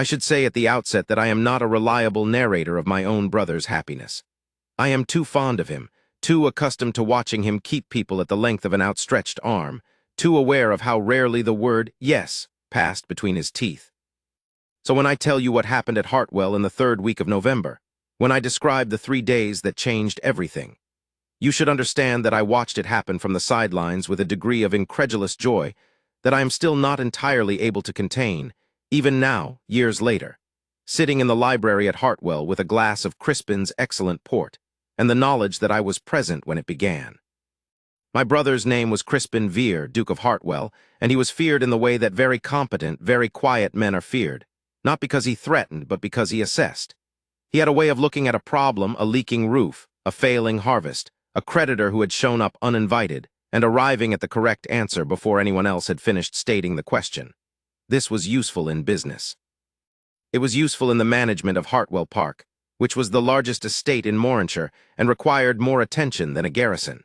I should say at the outset that I am not a reliable narrator of my own brother's happiness. I am too fond of him, too accustomed to watching him keep people at the length of an outstretched arm, too aware of how rarely the word yes passed between his teeth. So when I tell you what happened at Hartwell in the 3rd week of November, when I describe the 3 days that changed everything, you should understand that I watched it happen from the sidelines with a degree of incredulous joy that I am still not entirely able to contain, even now, years later, sitting in the library at Hartwell with a glass of Crispin's excellent port, and the knowledge that I was present when it began. My brother's name was Crispin Vere, Duke of Hartwell, and he was feared in the way that very competent, very quiet men are feared, not because he threatened, but because he assessed. He had a way of looking at a problem, a leaking roof, a failing harvest, a creditor who had shown up uninvited, and arriving at the correct answer before anyone else had finished stating the question. This was useful in business. It was useful in the management of Hartwell Park, which was the largest estate in Mornshire and required more attention than a garrison.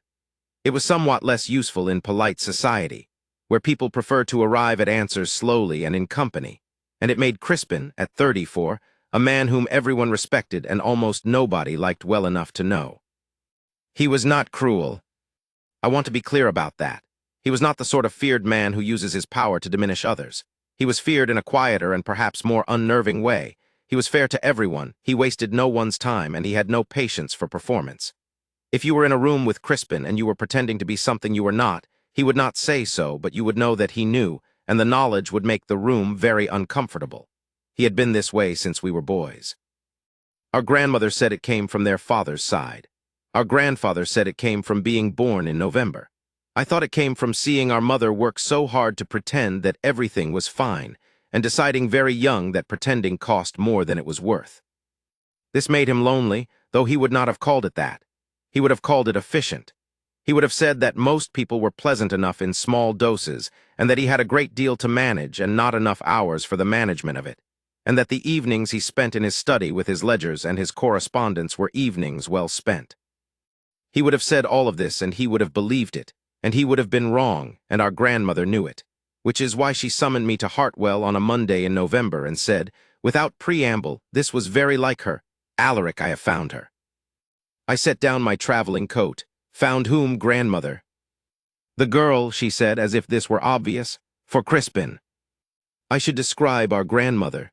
It was somewhat less useful in polite society, where people prefer to arrive at answers slowly and in company, and it made Crispin, at 34, a man whom everyone respected and almost nobody liked well enough to know. He was not cruel. I want to be clear about that. He was not the sort of feared man who uses his power to diminish others. He was feared in a quieter and perhaps more unnerving way. He was fair to everyone, he wasted no one's time, and he had no patience for performance. If you were in a room with Crispin and you were pretending to be something you were not, he would not say so, but you would know that he knew, and the knowledge would make the room very uncomfortable. He had been this way since we were boys. Our grandmother said it came from their father's side. Our grandfather said it came from being born in November. I thought it came from seeing our mother work so hard to pretend that everything was fine, and deciding very young that pretending cost more than it was worth. This made him lonely, though he would not have called it that. He would have called it efficient. He would have said that most people were pleasant enough in small doses, and that he had a great deal to manage and not enough hours for the management of it, and that the evenings he spent in his study with his ledgers and his correspondence were evenings well spent. He would have said all of this, and he would have believed it, and he would have been wrong, and our grandmother knew it, which is why she summoned me to Hartwell on a Monday in November and said, without preamble, this was very like her, Alaric, I have found her. I set down my traveling coat. Found whom, grandmother? The girl, she said, as if this were obvious, for Crispin. I should describe our grandmother.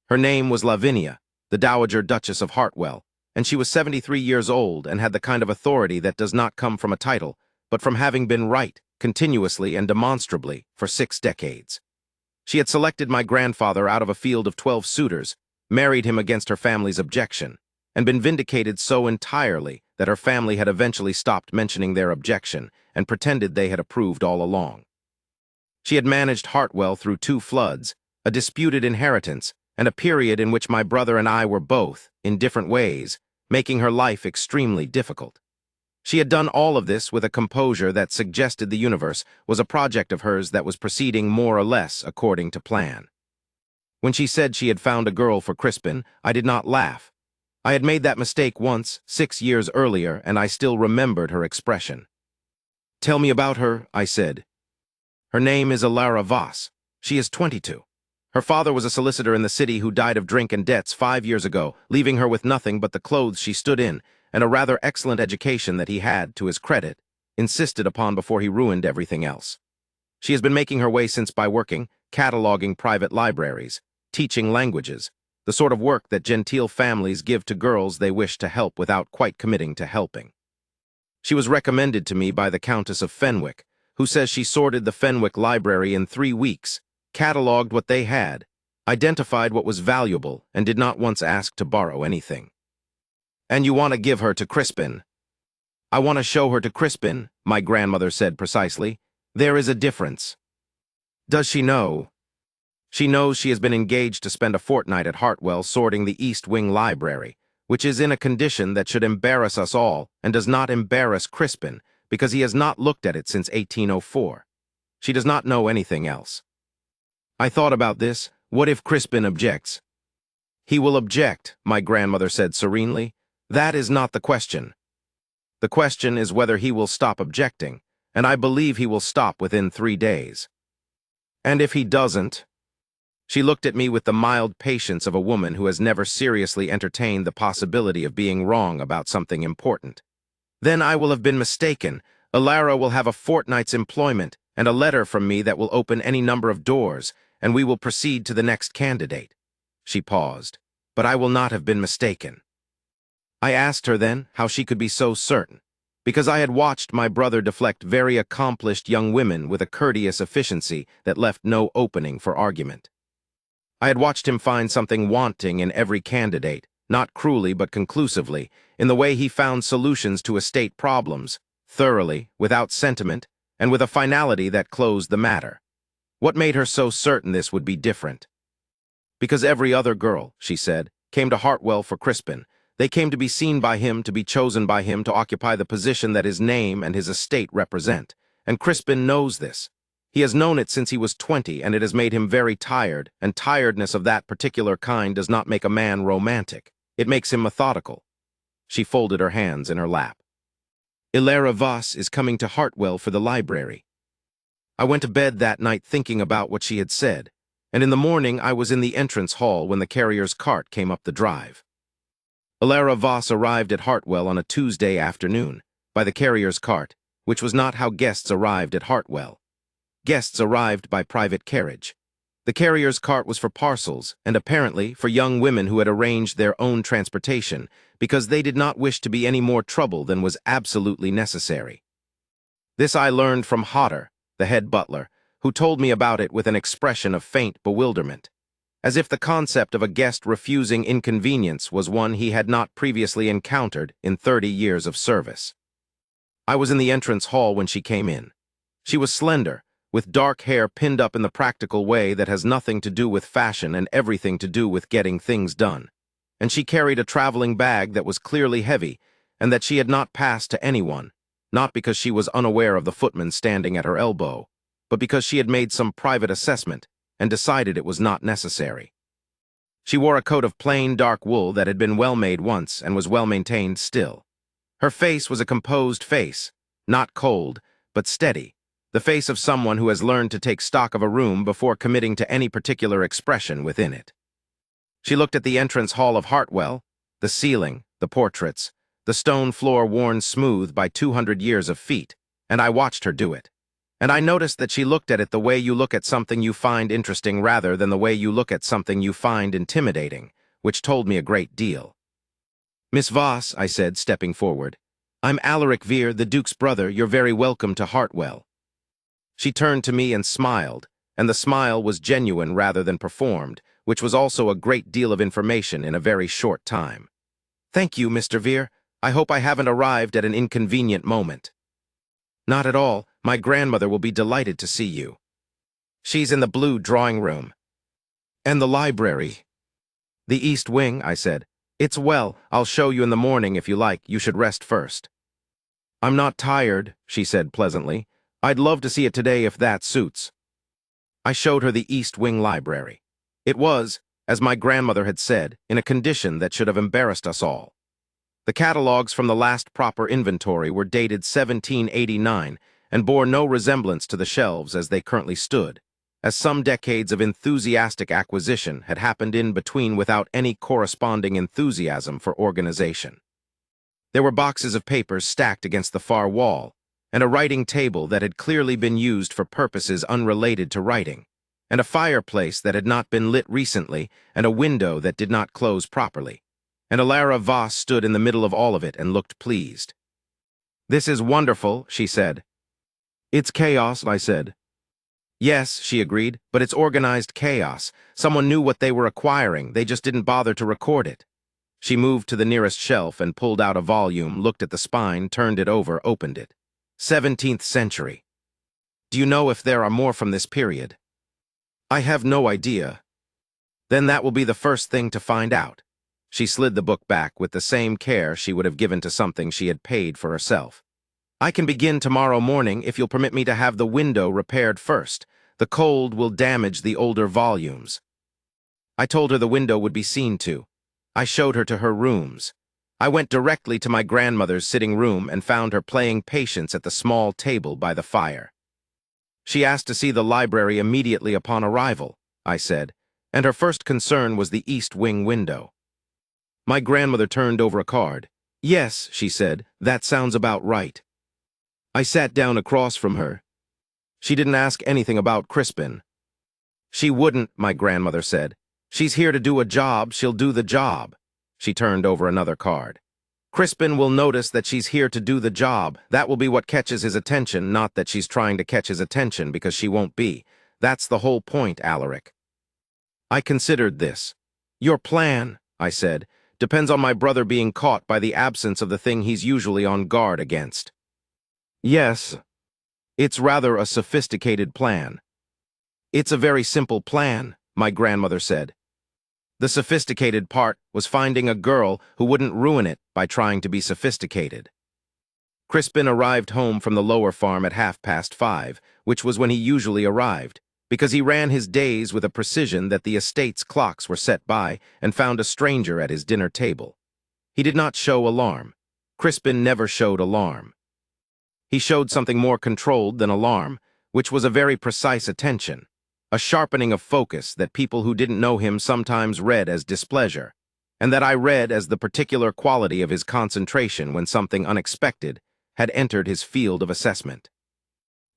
Her name was Lavinia, the Dowager Duchess of Hartwell, and she was 73 years old and had the kind of authority that does not come from a title, but from having been right, continuously and demonstrably, for 6 decades. She had selected my grandfather out of a field of 12 suitors, married him against her family's objection, and been vindicated so entirely that her family had eventually stopped mentioning their objection and pretended they had approved all along. She had managed Hartwell through 2 floods, a disputed inheritance, and a period in which my brother and I were both, in different ways, making her life extremely difficult. She had done all of this with a composure that suggested the universe was a project of hers that was proceeding more or less according to plan. When she said she had found a girl for Crispin, I did not laugh. I had made that mistake once, 6 years earlier, and I still remembered her expression. Tell me about her, I said. Her name is Alara Voss. She is 22. Her father was a solicitor in the city who died of drink and debts 5 years ago, leaving her with nothing but the clothes she stood in, and a rather excellent education that he had, to his credit, insisted upon before he ruined everything else. She has been making her way since by working, cataloging private libraries, teaching languages, the sort of work that genteel families give to girls they wish to help without quite committing to helping. She was recommended to me by the Countess of Fenwick, who says she sorted the Fenwick Library in 3 weeks, catalogued what they had, identified what was valuable, and did not once ask to borrow anything. And you want to give her to Crispin? I want to show her to Crispin, my grandmother said precisely. There is a difference. Does she know? She knows she has been engaged to spend a fortnight at Hartwell sorting the East Wing Library, which is in a condition that should embarrass us all and does not embarrass Crispin because he has not looked at it since 1804. She does not know anything else. I thought about this. What if Crispin objects? He will object, my grandmother said serenely. That is not the question. The question is whether he will stop objecting, and I believe he will stop within 3 days. And if he doesn't? She looked at me with the mild patience of a woman who has never seriously entertained the possibility of being wrong about something important. Then I will have been mistaken. Alara will have a fortnight's employment and a letter from me that will open any number of doors, and we will proceed to the next candidate. She paused. But I will not have been mistaken. I asked her then how she could be so certain, because I had watched my brother deflect very accomplished young women with a courteous efficiency that left no opening for argument. I had watched him find something wanting in every candidate, not cruelly but conclusively, in the way he found solutions to estate problems, thoroughly, without sentiment, and with a finality that closed the matter. What made her so certain this would be different? Because every other girl, she said, came to Hartwell for Crispin. They came to be seen by him, to be chosen by him, to occupy the position that his name and his estate represent. And Crispin knows this. He has known it since he was 20, and it has made him very tired, and tiredness of that particular kind does not make a man romantic. It makes him methodical. She folded her hands in her lap. Ilara Voss is coming to Hartwell for the library. I went to bed that night thinking about what she had said, and in the morning I was in the entrance hall when the carrier's cart came up the drive. Ilara Voss arrived at Hartwell on a Tuesday afternoon, by the carrier's cart, which was not how guests arrived at Hartwell. Guests arrived by private carriage. The carrier's cart was for parcels, and apparently for young women who had arranged their own transportation, because they did not wish to be any more trouble than was absolutely necessary. This I learned from Hodder, the head butler, who told me about it with an expression of faint bewilderment, as if the concept of a guest refusing inconvenience was one he had not previously encountered in 30 years of service. I was in the entrance hall when she came in. She was slender, with dark hair pinned up in the practical way that has nothing to do with fashion and everything to do with getting things done. And she carried a traveling bag that was clearly heavy, and that she had not passed to anyone, not because she was unaware of the footman standing at her elbow, but because she had made some private assessment and decided it was not necessary. She wore a coat of plain dark wool that had been well made once and was well maintained still. Her face was a composed face, not cold, but steady, the face of someone who has learned to take stock of a room before committing to any particular expression within it. She looked at the entrance hall of Hartwell, the ceiling, the portraits, the stone floor worn smooth by 200 years of feet, and I watched her do it. And I noticed that she looked at it the way you look at something you find interesting rather than the way you look at something you find intimidating, which told me a great deal. "Miss Voss," I said, stepping forward, "I'm Alaric Vere, the Duke's brother. You're very welcome to Hartwell." She turned to me and smiled, and the smile was genuine rather than performed, which was also a great deal of information in a very short time. "Thank you, Mr. Vere. I hope I haven't arrived at an inconvenient moment." "Not at all. My grandmother will be delighted to see you. She's in the blue drawing room." "And the library?" "The East Wing," I said. "It's well. I'll show you in the morning if you like. You should rest first." "I'm not tired," she said pleasantly. "I'd love to see it today if that suits." I showed her the East Wing library. It was, as my grandmother had said, in a condition that should have embarrassed us all. The catalogues from the last proper inventory were dated 1789 and bore no resemblance to the shelves as they currently stood, as some decades of enthusiastic acquisition had happened in between without any corresponding enthusiasm for organization. There were boxes of papers stacked against the far wall, and a writing table that had clearly been used for purposes unrelated to writing, and a fireplace that had not been lit recently, and a window that did not close properly. And Ilara Voss stood in the middle of all of it and looked pleased. "This is wonderful," she said. "It's chaos," I said. "Yes," she agreed, "but it's organized chaos. Someone knew what they were acquiring, they just didn't bother to record it." She moved to the nearest shelf and pulled out a volume, looked at the spine, turned it over, opened it. 17th century. "Do you know if there are more from this period?" "I have no idea." "Then that will be the first thing to find out." She slid the book back with the same care she would have given to something she had paid for herself. "I can begin tomorrow morning if you'll permit me to have the window repaired first. The cold will damage the older volumes." I told her the window would be seen to. I showed her to her rooms. I went directly to my grandmother's sitting room and found her playing patience at the small table by the fire. She asked to see the library immediately upon arrival, I said, and her first concern was the east wing window. My grandmother turned over a card. "Yes," she said, "that sounds about right." I sat down across from her. She didn't ask anything about Crispin. "She wouldn't," my grandmother said. "She's here to do a job, she'll do the job." She turned over another card. "Crispin will notice that she's here to do the job. That will be what catches his attention, not that she's trying to catch his attention, because she won't be. That's the whole point, Alaric." I considered this. "Your plan," I said, "depends on my brother being caught by the absence of the thing he's usually on guard against." "Yes. It's rather a sophisticated plan." "It's a very simple plan," my grandmother said. The sophisticated part was finding a girl who wouldn't ruin it by trying to be sophisticated. Crispin arrived home from the lower farm at 5:30, which was when he usually arrived, because he ran his days with a precision that the estate's clocks were set by, and found a stranger at his dinner table. He did not show alarm. Crispin never showed alarm. He showed something more controlled than alarm, which was a very precise attention, a sharpening of focus that people who didn't know him sometimes read as displeasure, and that I read as the particular quality of his concentration when something unexpected had entered his field of assessment.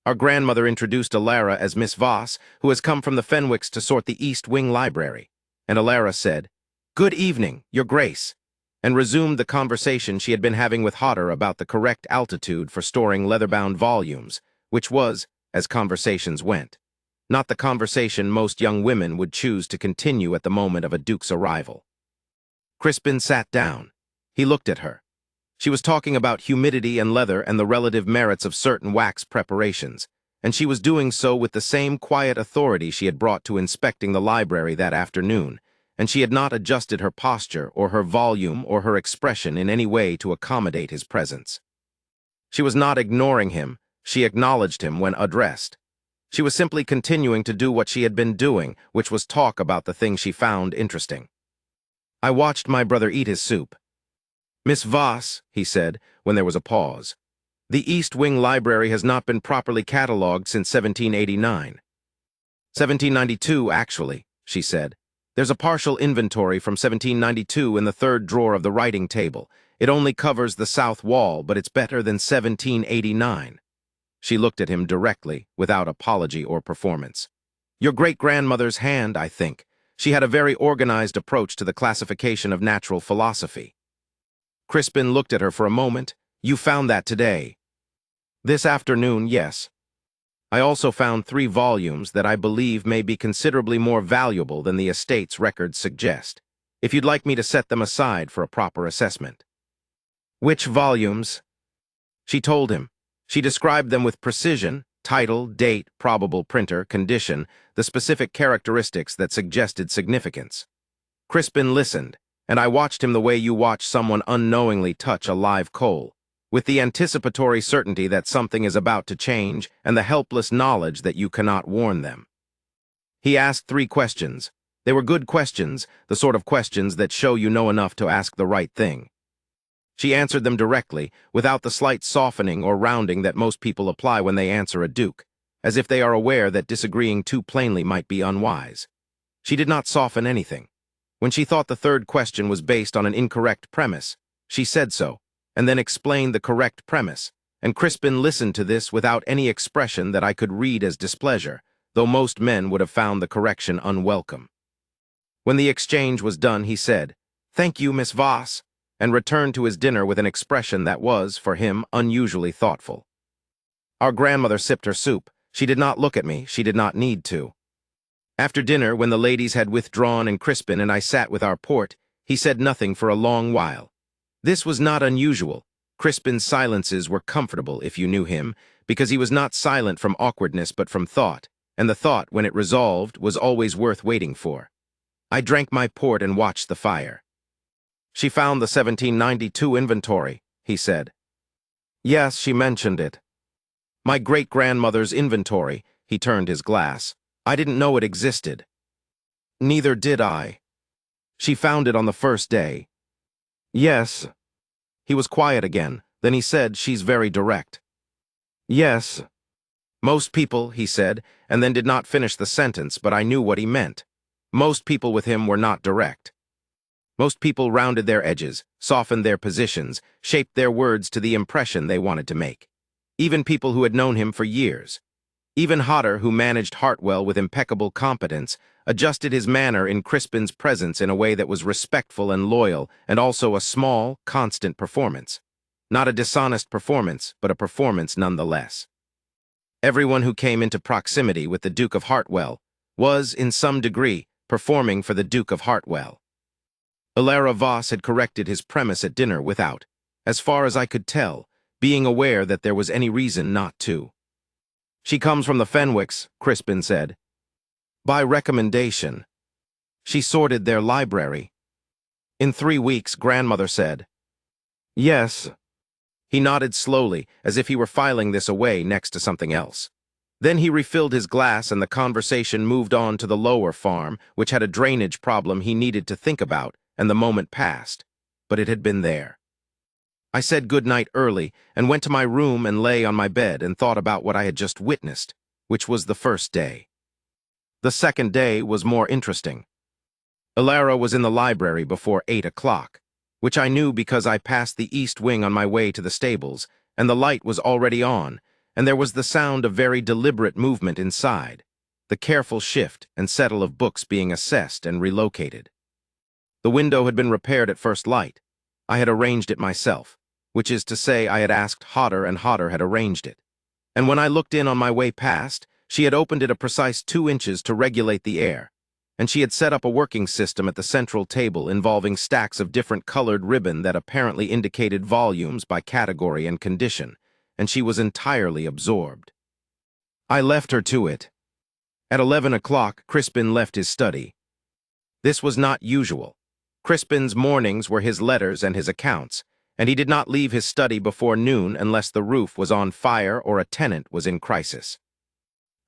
Our grandmother introduced Alara as Miss Voss, who has come from the Fenwicks to sort the East Wing library, and Alara said, "Good evening, Your Grace," and resumed the conversation she had been having with Hodder about the correct altitude for storing leather-bound volumes, which was, as conversations went, not the conversation most young women would choose to continue at the moment of a duke's arrival. Crispin sat down. He looked at her. She was talking about humidity and leather and the relative merits of certain wax preparations, and she was doing so with the same quiet authority she had brought to inspecting the library that afternoon, and she had not adjusted her posture or her volume or her expression in any way to accommodate his presence. She was not ignoring him, she acknowledged him when addressed. She was simply continuing to do what she had been doing, which was talk about the thing she found interesting. I watched my brother eat his soup. "Miss Voss," he said, when there was a pause, "the East Wing Library has not been properly catalogued since 1789. 1792, actually," she said. "There's a partial inventory from 1792 in the third drawer of the writing table. It only covers the south wall, but it's better than 1789. She looked at him directly, without apology or performance. "Your great-grandmother's hand, I think. She had a very organized approach to the classification of natural philosophy." Crispin looked at her for a moment. "You found that today?" "This afternoon, yes. I also found 3 volumes that I believe may be considerably more valuable than the estate's records suggest, if you'd like me to set them aside for a proper assessment." "Which volumes?" She told him. She described them with precision: title, date, probable printer, condition, the specific characteristics that suggested significance. Crispin listened, and I watched him the way you watch someone unknowingly touch a live coal, with the anticipatory certainty that something is about to change and the helpless knowledge that you cannot warn them. He asked 3 questions. They were good questions, the sort of questions that show you know enough to ask the right thing. She answered them directly, without the slight softening or rounding that most people apply when they answer a duke, as if they are aware that disagreeing too plainly might be unwise. She did not soften anything. When she thought the 3rd question was based on an incorrect premise, she said so, and then explained the correct premise, and Crispin listened to this without any expression that I could read as displeasure, though most men would have found the correction unwelcome. When the exchange was done, he said, "Thank you, Miss Voss," and returned to his dinner with an expression that was, for him, unusually thoughtful. Our grandmother sipped her soup. She did not look at me. She did not need to. After dinner, when the ladies had withdrawn and Crispin and I sat with our port, he said nothing for a long while. This was not unusual. Crispin's silences were comfortable, if you knew him, because he was not silent from awkwardness but from thought, and the thought, when it resolved, was always worth waiting for. I drank my port and watched the fire. "She found the 1792 inventory," he said. "Yes, she mentioned it." "My great-grandmother's inventory," he turned his glass. "I didn't know it existed." "Neither did I." "She found it on the first day." "Yes." He was quiet again. Then he said, "She's very direct." "Yes." "Most people," he said, and then did not finish the sentence, but I knew what he meant. Most people with him were not direct. Most people rounded their edges, softened their positions, shaped their words to the impression they wanted to make. Even people who had known him for years. Even Hodder, who managed Hartwell with impeccable competence, adjusted his manner in Crispin's presence in a way that was respectful and loyal, and also a small, constant performance. Not a dishonest performance, but a performance nonetheless. Everyone who came into proximity with the Duke of Hartwell was, in some degree, performing for the Duke of Hartwell. Ilara Voss had corrected his premise at dinner without, as far as I could tell, being aware that there was any reason not to. She comes from the Fenwicks, Crispin said. By recommendation. She sorted their library. In 3 weeks, grandmother said. Yes. He nodded slowly, as if he were filing this away next to something else. Then he refilled his glass and the conversation moved on to the lower farm, which had a drainage problem he needed to think about, and the moment passed. But it had been there. I said good night early and went to my room and lay on my bed and thought about what I had just witnessed, which was the first day. The second day was more interesting. Ilara was in the library before 8 o'clock, which I knew because I passed the east wing on my way to the stables, and the light was already on, and there was the sound of very deliberate movement inside, the careful shift and settle of books being assessed and relocated. The window had been repaired at first light. I had arranged it myself, which is to say I had asked Hodder and Hodder had arranged it. And when I looked in on my way past, she had opened it a precise 2 inches to regulate the air, and she had set up a working system at the central table involving stacks of different colored ribbon that apparently indicated volumes by category and condition, and she was entirely absorbed. I left her to it. At 11 o'clock, Crispin left his study. This was not usual. Crispin's mornings were his letters and his accounts, and he did not leave his study before noon unless the roof was on fire or a tenant was in crisis.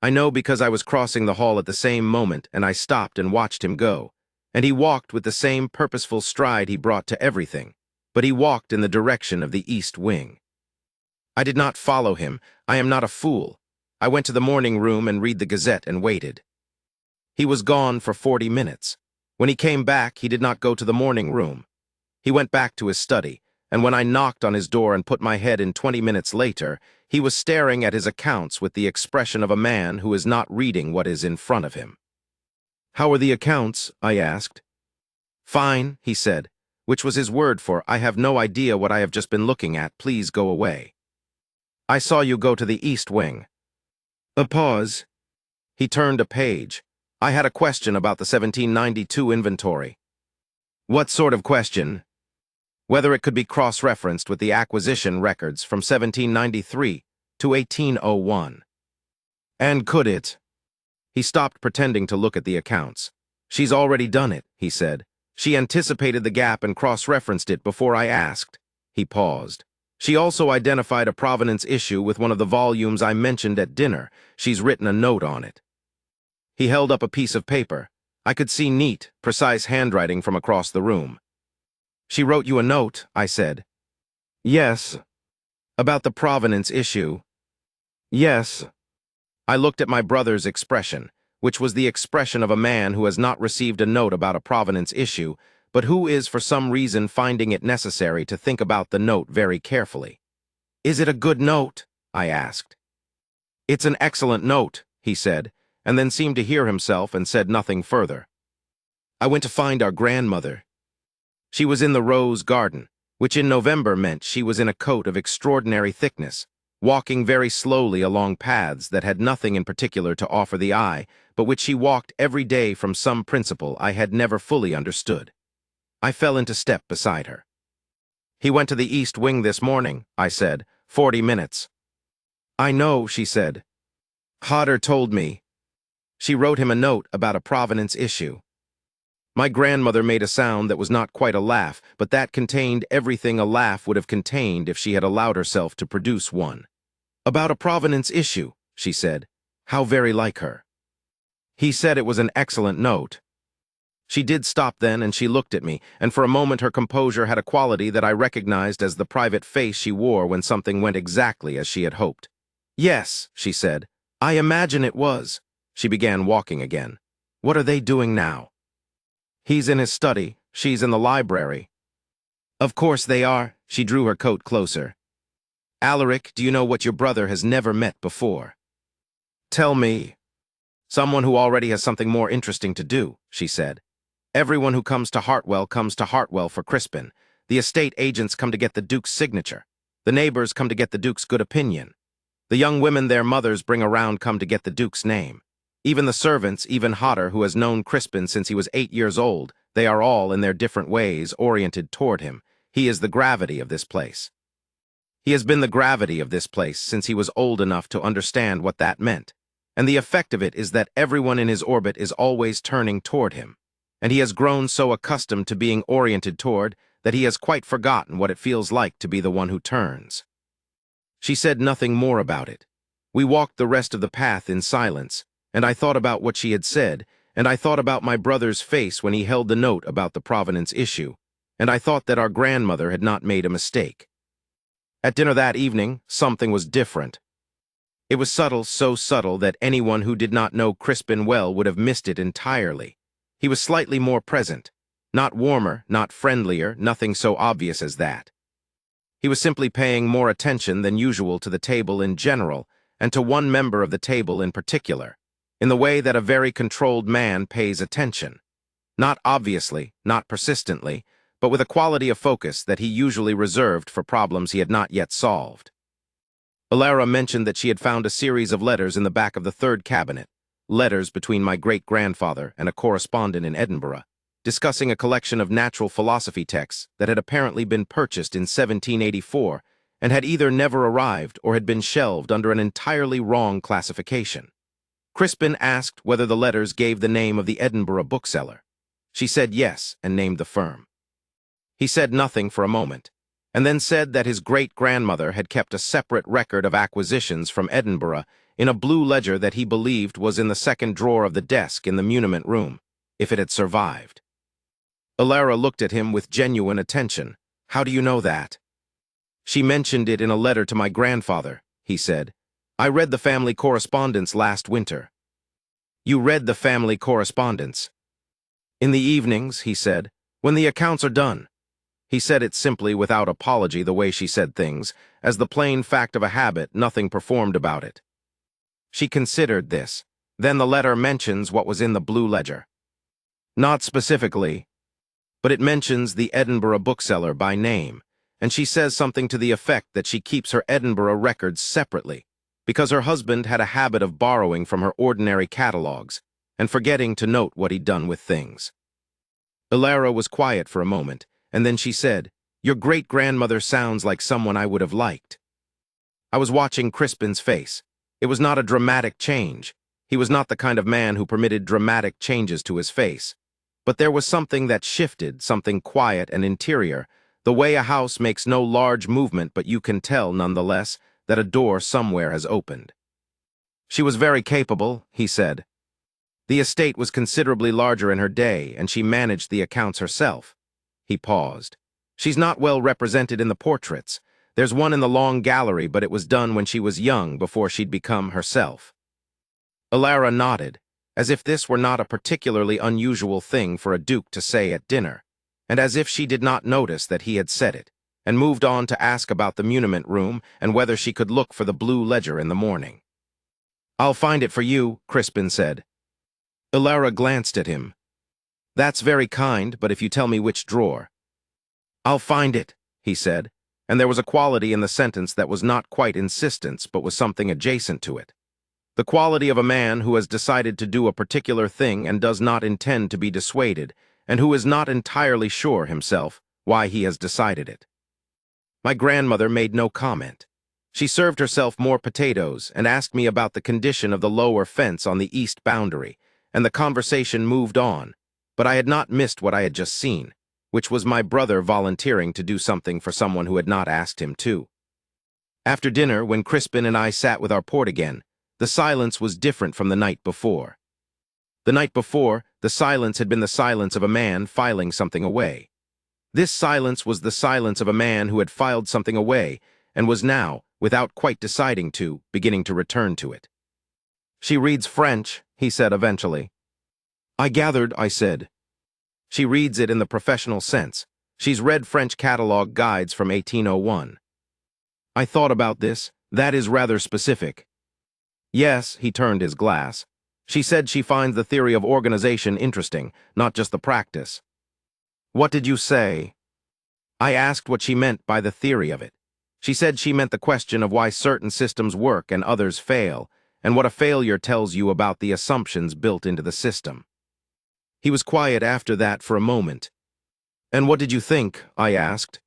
I know because I was crossing the hall at the same moment and I stopped and watched him go, and he walked with the same purposeful stride he brought to everything, but he walked in the direction of the east wing. I did not follow him. I am not a fool. I went to the morning room and read the Gazette and waited. He was gone for 40 minutes. When he came back, he did not go to the morning room. He went back to his study, and when I knocked on his door and put my head in 20 minutes later, he was staring at his accounts with the expression of a man who is not reading what is in front of him. "How are the accounts?" I asked. "Fine," he said, which was his word for, "I have no idea what I have just been looking at, please go away." "I saw you go to the east wing." A pause. He turned a page. "I had a question about the 1792 inventory." "What sort of question?" "Whether it could be cross-referenced with the acquisition records from 1793 to 1801. "And could it?" He stopped pretending to look at the accounts. "She's already done it," he said. "She anticipated the gap and cross-referenced it before I asked." He paused. "She also identified a provenance issue with one of the volumes I mentioned at dinner. She's written a note on it." He held up a piece of paper. I could see neat, precise handwriting from across the room. "She wrote you a note," I said. "Yes." "About the provenance issue?" "Yes." I looked at my brother's expression, which was the expression of a man who has not received a note about a provenance issue, but who is for some reason finding it necessary to think about the note very carefully. "Is it a good note?" I asked. "It's an excellent note," he said, and then seemed to hear himself and said nothing further. "I went to find our grandmother. She was in the rose garden, which in November meant she was in a coat of extraordinary thickness, walking very slowly along paths that had nothing in particular to offer the eye, but which she walked every day from some principle I had never fully understood. I fell into step beside her. "He went to the east wing this morning," I said, 40 minutes. "I know," she said. "Hodder told me." She wrote him a note about a provenance issue. My grandmother made a sound that was not quite a laugh, but that contained everything a laugh would have contained if she had allowed herself to produce one. "About a provenance issue," she said. "How very like her." He said it was an excellent note. She did stop then, and she looked at me, and for a moment her composure had a quality that I recognized as the private face she wore when something went exactly as she had hoped. "Yes," she said. "I imagine it was." She began walking again. "What are they doing now?" He's in his study, she's in the library. Of course they are, she drew her coat closer. Alaric, do you know what your brother has never met before? Tell me. Someone who already has something more interesting to do, she said. Everyone who comes to Hartwell for Crispin. The estate agents come to get the Duke's signature. The neighbors come to get the Duke's good opinion. The young women their mothers bring around come to get the Duke's name. Even the servants, even Hodder, who has known Crispin since he was 8 years old, they are all, in their different ways, oriented toward him. He is the gravity of this place. He has been the gravity of this place since he was old enough to understand what that meant. And the effect of it is that everyone in his orbit is always turning toward him. And he has grown so accustomed to being oriented toward that he has quite forgotten what it feels like to be the one who turns. She said nothing more about it. We walked the rest of the path in silence, and I thought about what she had said, and I thought about my brother's face when he held the note about the provenance issue, and I thought that our grandmother had not made a mistake. At dinner that evening, something was different. It was subtle, so subtle that anyone who did not know Crispin well would have missed it entirely. He was slightly more present, not warmer, not friendlier, nothing so obvious as that. He was simply paying more attention than usual to the table in general, and to one member of the table in particular, in the way that a very controlled man pays attention. Not obviously, not persistently, but with a quality of focus that he usually reserved for problems he had not yet solved. Alara mentioned that she had found a series of letters in the back of the third cabinet, letters between my great-grandfather and a correspondent in Edinburgh, discussing a collection of natural philosophy texts that had apparently been purchased in 1784 and had either never arrived or had been shelved under an entirely wrong classification. Crispin asked whether the letters gave the name of the Edinburgh bookseller. She said yes and named the firm. He said nothing for a moment, and then said that his great-grandmother had kept a separate record of acquisitions from Edinburgh in a blue ledger that he believed was in the second drawer of the desk in the muniment room, if it had survived. Alara looked at him with genuine attention. How do you know that? She mentioned it in a letter to my grandfather, he said. I read the family correspondence last winter. You read the family correspondence? In the evenings, he said, when the accounts are done. He said it simply without apology the way she said things, as the plain fact of a habit, nothing performed about it. She considered this. Then the letter mentions what was in the blue ledger. Not specifically, but it mentions the Edinburgh bookseller by name, and she says something to the effect that she keeps her Edinburgh records separately, because her husband had a habit of borrowing from her ordinary catalogues and forgetting to note what he'd done with things. Alara was quiet for a moment, and then she said, Your great-grandmother sounds like someone I would have liked. I was watching Crispin's face. It was not a dramatic change. He was not the kind of man who permitted dramatic changes to his face. But there was something that shifted, something quiet and interior, the way a house makes no large movement, but you can tell, nonetheless, that a door somewhere has opened. She was very capable, he said. The estate was considerably larger in her day, and she managed the accounts herself. He paused. She's not well represented in the portraits. There's one in the long gallery, but it was done when she was young, before she'd become herself. Alara nodded, as if this were not a particularly unusual thing for a duke to say at dinner, and as if she did not notice that he had said it, and moved on to ask about the muniment room and whether she could look for the blue ledger in the morning. I'll find it for you, Crispin said. Alara glanced at him. That's very kind, but if you tell me which drawer. I'll find it, he said, and there was a quality in the sentence that was not quite insistence, but was something adjacent to it. The quality of a man who has decided to do a particular thing and does not intend to be dissuaded, and who is not entirely sure himself why he has decided it. My grandmother made no comment. She served herself more potatoes and asked me about the condition of the lower fence on the east boundary, and the conversation moved on, but I had not missed what I had just seen, which was my brother volunteering to do something for someone who had not asked him to. After dinner, when Crispin and I sat with our port again, the silence was different from the night before. The night before, the silence had been the silence of a man filing something away. This silence was the silence of a man who had filed something away and was now, without quite deciding to, beginning to return to it. She reads French, he said eventually. I gathered, I said. She reads it in the professional sense. She's read French catalog guides from 1801. I thought about this. That is rather specific. Yes, he turned his glass. She said she finds the theory of organization interesting, not just the practice. What did you say? I asked what she meant by the theory of it. She said she meant the question of why certain systems work and others fail, and what a failure tells you about the assumptions built into the system. He was quiet after that for a moment. And what did you think? I asked.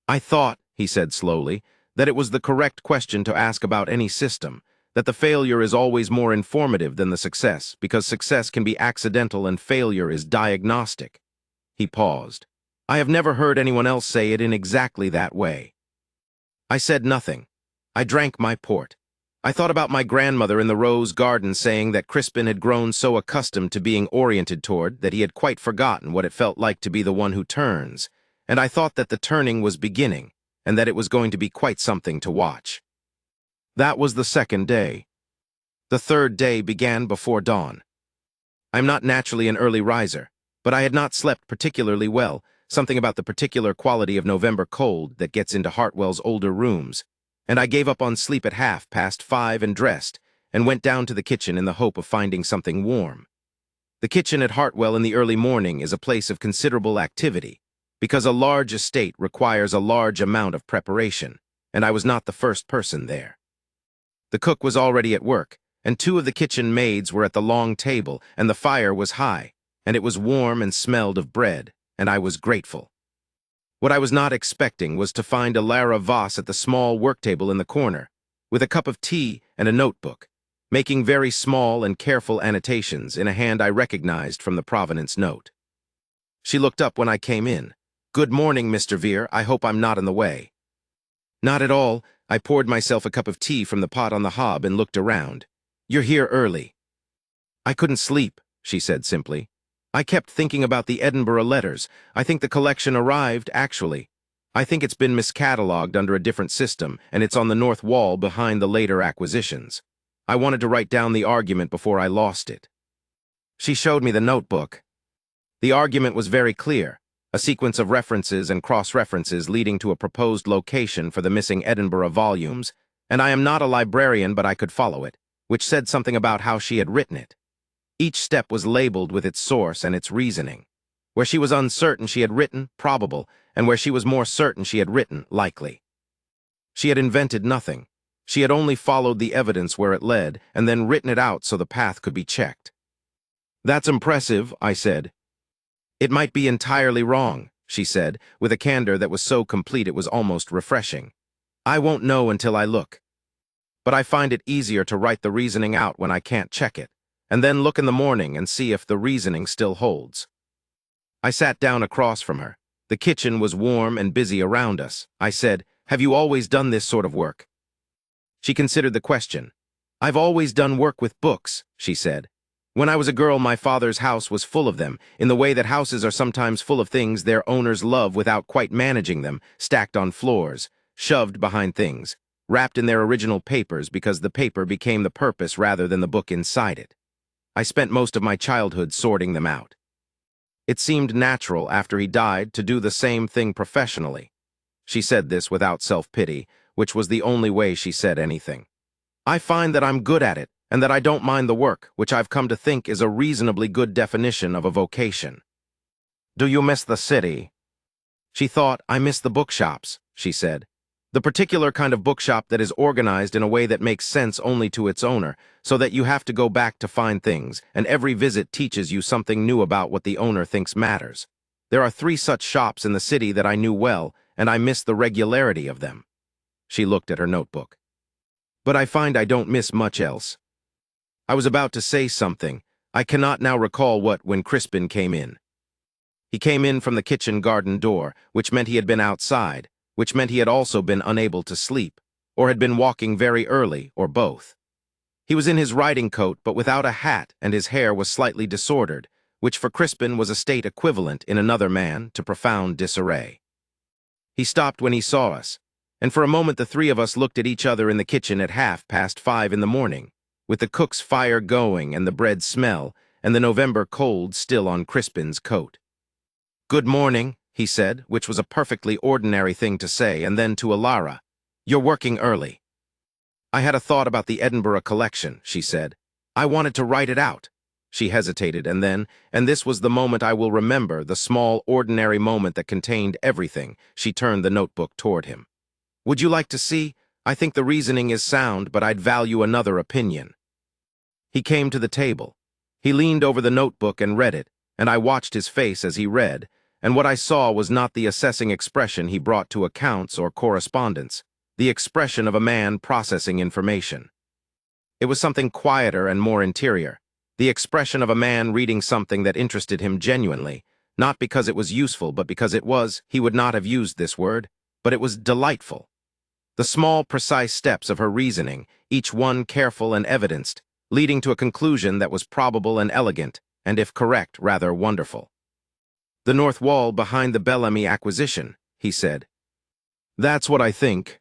I thought, he said slowly, that it was the correct question to ask about any system, that the failure is always more informative than the success, because success can be accidental and failure is diagnostic. He paused. I have never heard anyone else say it in exactly that way. I said nothing. I drank my port. I thought about my grandmother in the rose garden saying that Crispin had grown so accustomed to being oriented toward that he had quite forgotten what it felt like to be the one who turns, and I thought that the turning was beginning, and that it was going to be quite something to watch. That was the second day. The third day began before dawn. I'm not naturally an early riser, but I had not slept particularly well, something about the particular quality of November cold that gets into Hartwell's older rooms, and I gave up on sleep at 5:30 and dressed, and went down to the kitchen in the hope of finding something warm. The kitchen at Hartwell in the early morning is a place of considerable activity, because a large estate requires a large amount of preparation, and I was not the first person there. The cook was already at work, and 2 of the kitchen maids were at the long table, and the fire was high, and it was warm and smelled of bread, and I was grateful. What I was not expecting was to find Alara Voss at the small work table in the corner, with a cup of tea and a notebook, making very small and careful annotations in a hand I recognized from the provenance note. She looked up when I came in. "Good morning, Mr. Vere. I hope I'm not in the way." "Not at all." I poured myself a cup of tea from the pot on the hob and looked around. "You're here early." "I couldn't sleep," she said simply. "I kept thinking about the Edinburgh letters. I think the collection arrived, actually. I think it's been miscatalogued under a different system, and it's on the north wall behind the later acquisitions. I wanted to write down the argument before I lost it." She showed me the notebook. The argument was very clear, a sequence of references and cross-references leading to a proposed location for the missing Edinburgh volumes, and I am not a librarian, but I could follow it, which said something about how she had written it. Each step was labeled with its source and its reasoning. Where she was uncertain, she had written probable, and where she was more certain, she had written likely. She had invented nothing. She had only followed the evidence where it led, and then written it out so the path could be checked. "That's impressive," I said. "It might be entirely wrong," she said, with a candor that was so complete it was almost refreshing. "I won't know until I look. But I find it easier to write the reasoning out when I can't check it, and then look in the morning and see if the reasoning still holds." I sat down across from her. The kitchen was warm and busy around us. I said, "Have you always done this sort of work?" She considered the question. "I've always done work with books," she said. "When I was a girl, my father's house was full of them, in the way that houses are sometimes full of things their owners love without quite managing them, stacked on floors, shoved behind things, wrapped in their original papers because the paper became the purpose rather than the book inside it. I spent most of my childhood sorting them out. It seemed natural after he died to do the same thing professionally." She said this without self-pity, which was the only way she said anything. "I find that I'm good at it, and that I don't mind the work, which I've come to think is a reasonably good definition of a vocation." "Do you miss the city?" She thought. "I miss the bookshops," she said. "The particular kind of bookshop that is organized in a way that makes sense only to its owner, so that you have to go back to find things, and every visit teaches you something new about what the owner thinks matters. There are 3 such shops in the city that I knew well, and I miss the regularity of them." She looked at her notebook. "But I find I don't miss much else." I was about to say something. I cannot now recall what when Crispin came in. He came in from the kitchen garden door, which meant he had been outside, which meant he had also been unable to sleep, or had been walking very early, or both. He was in his riding coat but without a hat, and his hair was slightly disordered, which for Crispin was a state equivalent in another man to profound disarray. He stopped when he saw us, and for a moment the 3 of us looked at each other in the kitchen at 5:30 in the morning, with the cook's fire going and the bread smell, and the November cold still on Crispin's coat. "Good morning," he said, which was a perfectly ordinary thing to say, and then to Alara, "You're working early." "I had a thought about the Edinburgh collection," she said. "I wanted to write it out." She hesitated, and then, and this was the moment I will remember, the small, ordinary moment that contained everything, she turned the notebook toward him. "Would you like to see? I think the reasoning is sound, but I'd value another opinion." He came to the table. He leaned over the notebook and read it, and I watched his face as he read, and what I saw was not the assessing expression he brought to accounts or correspondence, the expression of a man processing information. It was something quieter and more interior, the expression of a man reading something that interested him genuinely, not because it was useful, but because it was, he would not have used this word, but it was delightful. The small, precise steps of her reasoning, each one careful and evidenced, leading to a conclusion that was probable and elegant, and if correct, rather wonderful. "The north wall behind the Bellamy acquisition," he said. "That's what I think.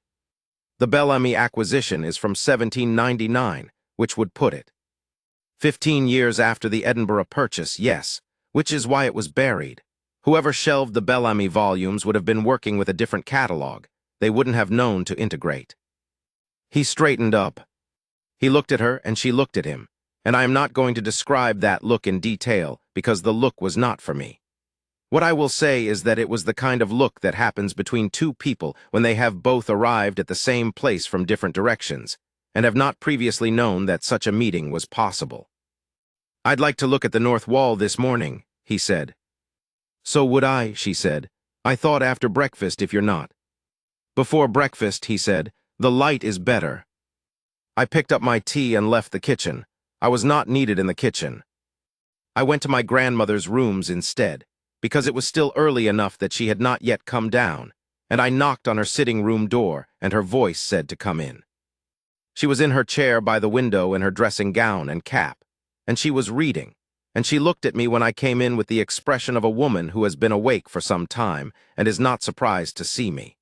The Bellamy acquisition is from 1799, which would put it 15 years after the Edinburgh purchase, yes, which is why it was buried. Whoever shelved the Bellamy volumes would have been working with a different catalog. They wouldn't have known to integrate." He straightened up. He looked at her, and she looked at him, and I am not going to describe that look in detail, because the look was not for me. What I will say is that it was the kind of look that happens between two people when they have both arrived at the same place from different directions, and have not previously known that such a meeting was possible. "I'd like to look at the north wall this morning," he said. "So would I," she said. "I thought after breakfast if you're not." "Before breakfast," he said. "The light is better." I picked up my tea and left the kitchen. I was not needed in the kitchen. I went to my grandmother's rooms instead, because it was still early enough that she had not yet come down, and I knocked on her sitting room door, and her voice said to come in. She was in her chair by the window in her dressing gown and cap, and she was reading, and she looked at me when I came in with the expression of a woman who has been awake for some time and is not surprised to see me.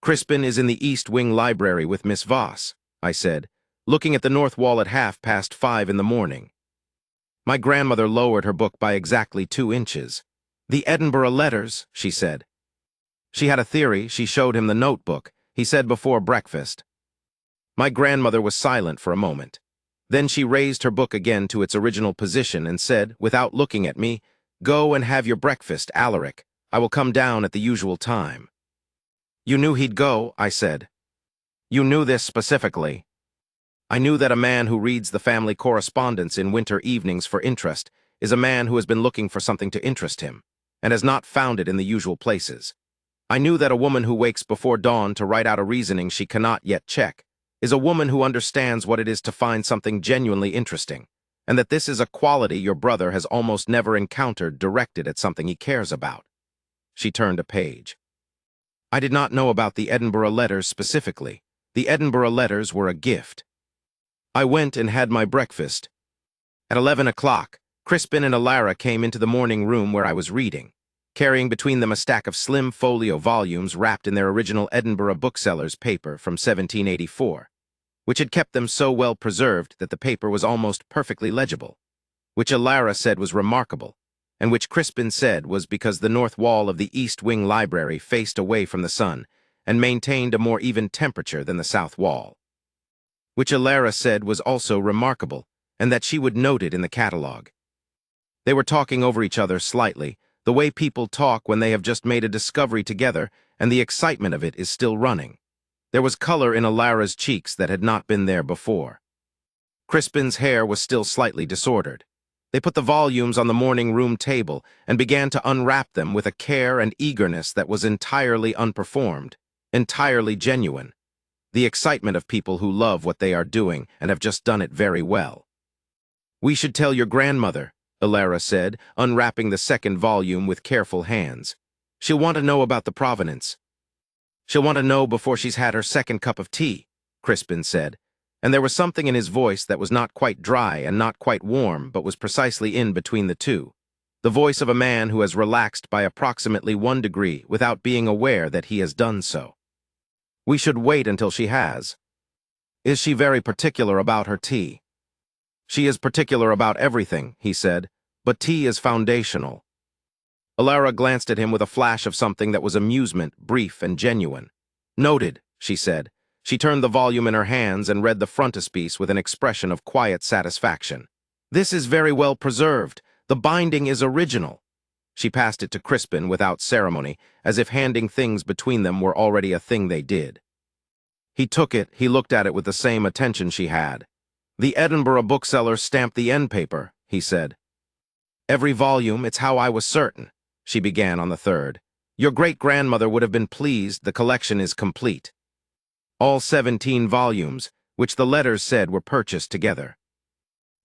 "Crispin is in the East Wing library with Miss Voss," I said, "looking at the north wall at 5:30 in the morning." My grandmother lowered her book by exactly 2 inches. "The Edinburgh letters," she said. She had a theory. She showed him the notebook. He said before breakfast. My grandmother was silent for a moment. Then she raised her book again to its original position and said, without looking at me, "Go and have your breakfast, Alaric. I will come down at the usual time." "You knew he'd go," I said. "You knew this specifically." I knew that a man who reads the family correspondence in winter evenings for interest is a man who has been looking for something to interest him, and has not found it in the usual places. I knew that a woman who wakes before dawn to write out a reasoning she cannot yet check is a woman who understands what it is to find something genuinely interesting, and that this is a quality your brother has almost never encountered directed at something he cares about. She turned a page. I did not know about the Edinburgh letters specifically. The Edinburgh letters were a gift. I went and had my breakfast. At 11 o'clock, Crispin and Alara came into the morning room where I was reading, carrying between them a stack of slim folio volumes wrapped in their original Edinburgh booksellers paper from 1784, which had kept them so well preserved that the paper was almost perfectly legible, which Alara said was remarkable, and which Crispin said was because the north wall of the East Wing library faced away from the sun and maintained a more even temperature than the south wall, which Alara said was also remarkable, and that she would note it in the catalogue. They were talking over each other slightly, the way people talk when they have just made a discovery together and the excitement of it is still running. There was color in Alara's cheeks that had not been there before. Crispin's hair was still slightly disordered. They put the volumes on the morning room table and began to unwrap them with a care and eagerness that was entirely unperformed, entirely genuine. The excitement of people who love what they are doing and have just done it very well. "We should tell your grandmother," Alara said, unwrapping the second volume with careful hands. "She'll want to know about the provenance." "She'll want to know before she's had her second cup of tea," Crispin said, and there was something in his voice that was not quite dry and not quite warm, but was precisely in between the two. The voice of a man who has relaxed by approximately 1 degree without being aware that he has done so. "We should wait until she has." "Is she very particular about her tea?" "She is particular about everything," he said, "but tea is foundational." Alara glanced at him with a flash of something that was amusement, brief and genuine. "Noted," she said. She turned the volume in her hands and read the frontispiece with an expression of quiet satisfaction. "This is very well preserved. The binding is original." She passed it to Crispin without ceremony, as if handing things between them were already a thing they did. He took it, he looked at it with the same attention she had. "The Edinburgh bookseller stamped the end paper," he said. "Every volume, it's how I was certain," she began on the third. "Your great-grandmother would have been pleased, the collection is complete." All 17 volumes, which the letters said were purchased together.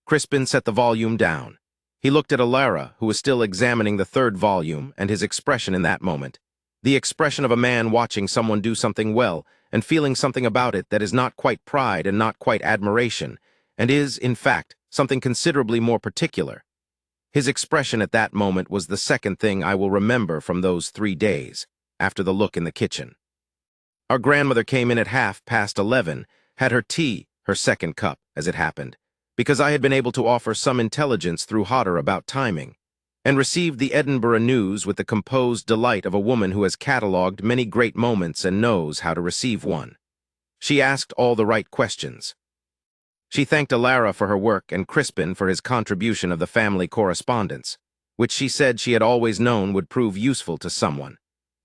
Crispin set the volume down. He looked at Alara, who was still examining the third volume, and his expression in that moment. The expression of a man watching someone do something well, and feeling something about it that is not quite pride and not quite admiration, and is, in fact, something considerably more particular. His expression at that moment was the second thing I will remember from those 3 days, after the look in the kitchen. Our grandmother came in at 11:30, had her tea, her second cup, as it happened, because I had been able to offer some intelligence through Hodder about timing, and received the Edinburgh news with the composed delight of a woman who has catalogued many great moments and knows how to receive one. She asked all the right questions. She thanked Alara for her work and Crispin for his contribution of the family correspondence, which she said she had always known would prove useful to someone.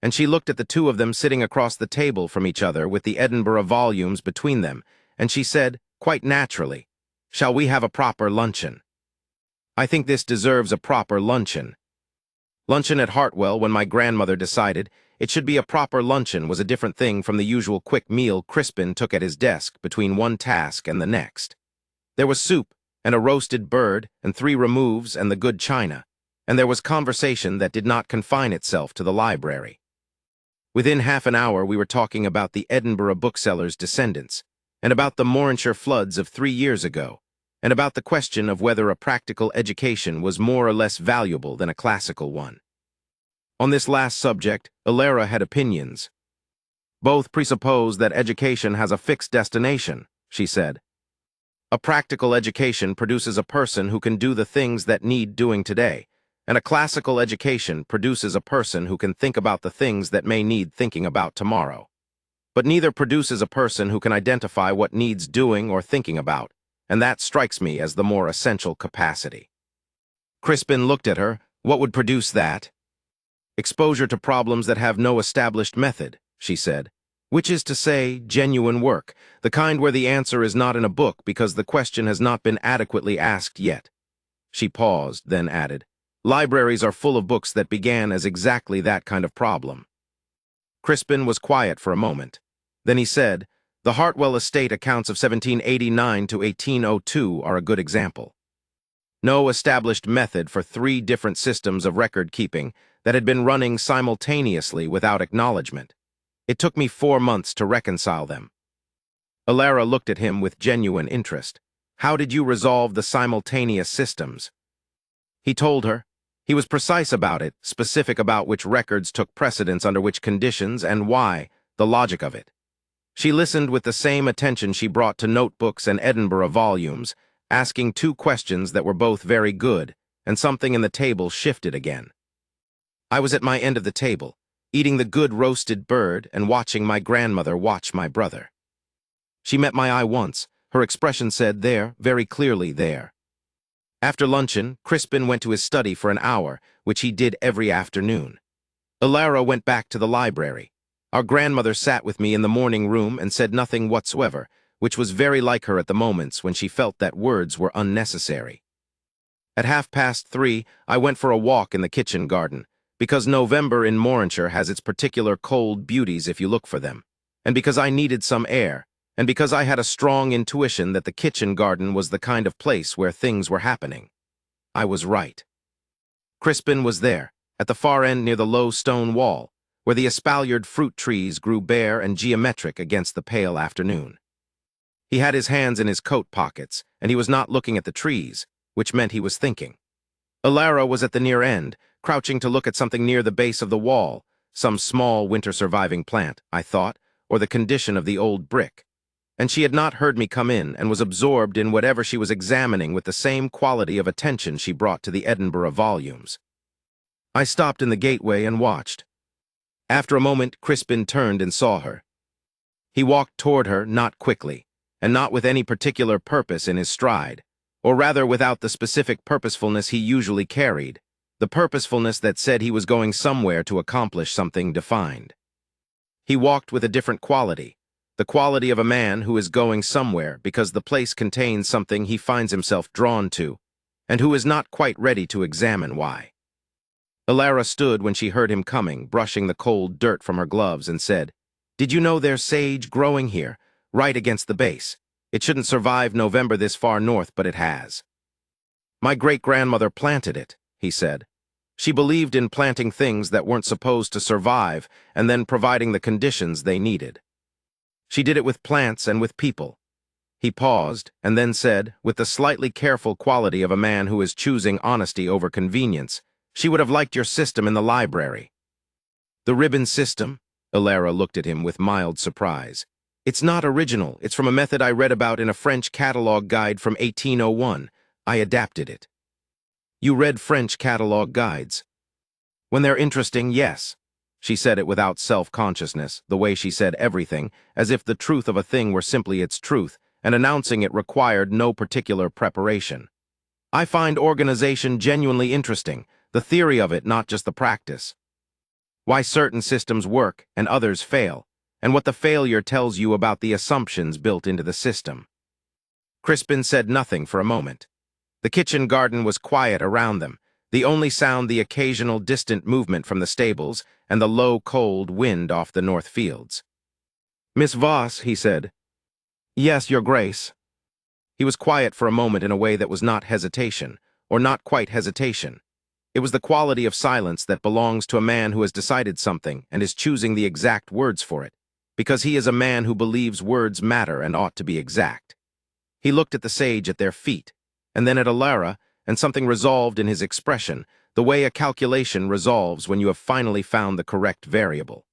And she looked at the two of them sitting across the table from each other with the Edinburgh volumes between them, and she said, quite naturally, "Shall we have a proper luncheon?" I think this deserves a proper luncheon. Luncheon at Hartwell, when my grandmother decided it should be a proper luncheon, was a different thing from the usual quick meal Crispin took at his desk between one task and the next. There was soup, and a roasted bird, and 3 removes, and the good china, and there was conversation that did not confine itself to the library. Within half an hour we were talking about the Edinburgh bookseller's descendants, and about the Morinshire floods of 3 years ago, and about the question of whether a practical education was more or less valuable than a classical one. On this last subject, Alara had opinions. "Both presuppose that education has a fixed destination," she said. "A practical education produces a person who can do the things that need doing today, and a classical education produces a person who can think about the things that may need thinking about tomorrow. But neither produces a person who can identify what needs doing or thinking about, and that strikes me as the more essential capacity." Crispin looked at her. "What would produce that?" "Exposure to problems that have no established method," she said. "Which is to say, genuine work, the kind where the answer is not in a book because the question has not been adequately asked yet." She paused, then added, "Libraries are full of books that began as exactly that kind of problem." Crispin was quiet for a moment. Then he said, "The Hartwell estate accounts of 1789 to 1802 are a good example. No established method for 3 different systems of record-keeping that had been running simultaneously without acknowledgement. It took me 4 months to reconcile them." Alara looked at him with genuine interest. "How did you resolve the simultaneous systems?" He told her. He was precise about it, specific about which records took precedence under which conditions and why, the logic of it. She listened with the same attention she brought to notebooks and Edinburgh volumes, asking 2 questions that were both very good, and something in the table shifted again. I was at my end of the table, eating the good roasted bird and watching my grandmother watch my brother. She met my eye once. Her expression said, "There," very clearly there. After luncheon, Crispin went to his study for an hour, which he did every afternoon. Alara went back to the library. Our grandmother sat with me in the morning room and said nothing whatsoever, which was very like her at the moments when she felt that words were unnecessary. At 3:30, I went for a walk in the kitchen garden, because November in Morinshire has its particular cold beauties if you look for them, and because I needed some air, and because I had a strong intuition that the kitchen garden was the kind of place where things were happening. I was right. Crispin was there, at the far end near the low stone wall, where the espaliered fruit trees grew bare and geometric against the pale afternoon. He had his hands in his coat pockets, and he was not looking at the trees, which meant he was thinking. Alara was at the near end, crouching to look at something near the base of the wall, some small winter-surviving plant, I thought, or the condition of the old brick. And she had not heard me come in and was absorbed in whatever she was examining with the same quality of attention she brought to the Edinburgh volumes. I stopped in the gateway and watched. After a moment, Crispin turned and saw her. He walked toward her, not quickly, and not with any particular purpose in his stride, or rather without the specific purposefulness he usually carried, the purposefulness that said he was going somewhere to accomplish something defined. He walked with a different quality, the quality of a man who is going somewhere because the place contains something he finds himself drawn to, and who is not quite ready to examine why. Alara stood when she heard him coming, brushing the cold dirt from her gloves, and said, "Did you know there's sage growing here, right against the base? It shouldn't survive November this far north, but it has." "My great-grandmother planted it," he said. "She believed in planting things that weren't supposed to survive and then providing the conditions they needed. She did it with plants and with people." He paused and then said, with the slightly careful quality of a man who is choosing honesty over convenience, "She would have liked your system in the library." "The ribbon system?" Alara looked at him with mild surprise. "It's not original. It's from a method I read about in a French catalog guide from 1801. I adapted it." "You read French catalog guides?" "When they're interesting, yes." She said it without self-consciousness, the way she said everything, as if the truth of a thing were simply its truth, and announcing it required no particular preparation. "I find organization genuinely interesting, the theory of it, not just the practice. Why certain systems work and others fail, and what the failure tells you about the assumptions built into the system." Crispin said nothing for a moment. The kitchen garden was quiet around them, the only sound the occasional distant movement from the stables and the low, cold wind off the north fields. "Miss Voss," he said. "Yes, Your Grace." He was quiet for a moment in a way that was not hesitation, or not quite hesitation. It was the quality of silence that belongs to a man who has decided something and is choosing the exact words for it, because he is a man who believes words matter and ought to be exact. He looked at the sage at their feet, and then at Alara, and something resolved in his expression, the way a calculation resolves when you have finally found the correct variable.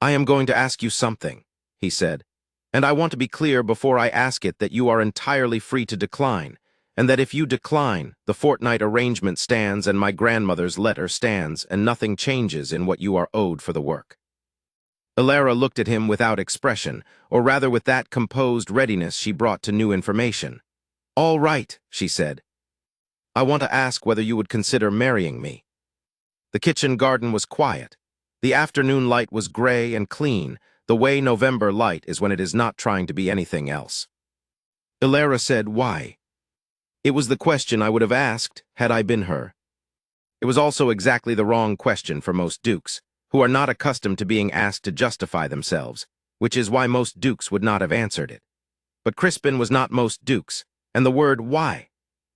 "I am going to ask you something," he said, "and I want to be clear before I ask it that you are entirely free to decline, and that if you decline, the fortnight arrangement stands and my grandmother's letter stands, and nothing changes in what you are owed for the work." Alara looked at him without expression, or rather with that composed readiness she brought to new information. "All right," she said. "I want to ask whether you would consider marrying me." The kitchen garden was quiet. The afternoon light was gray and clean, the way November light is when it is not trying to be anything else. Alara said, "Why?" It was the question I would have asked had I been her. It was also exactly the wrong question for most dukes, who are not accustomed to being asked to justify themselves, which is why most dukes would not have answered it. But Crispin was not most dukes, and the word "why,"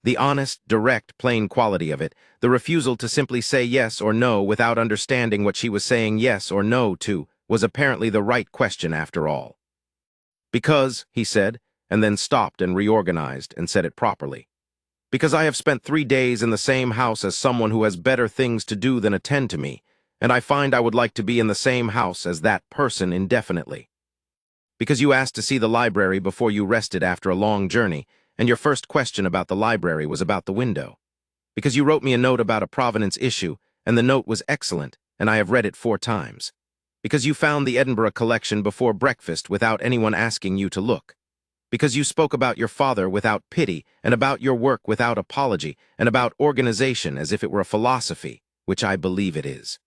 the honest, direct, plain quality of it, the refusal to simply say yes or no without understanding what she was saying yes or no to, was apparently the right question after all. "Because," he said, and then stopped and reorganized and said it properly. "Because I have spent 3 days in the same house as someone who has better things to do than attend to me, and I find I would like to be in the same house as that person indefinitely. Because you asked to see the library before you rested after a long journey, and your first question about the library was about the window. Because you wrote me a note about a provenance issue, and the note was excellent, and I have read it 4 times. Because you found the Edinburgh collection before breakfast without anyone asking you to look. Because you spoke about your father without pity, and about your work without apology, and about organization as if it were a philosophy, which I believe it is.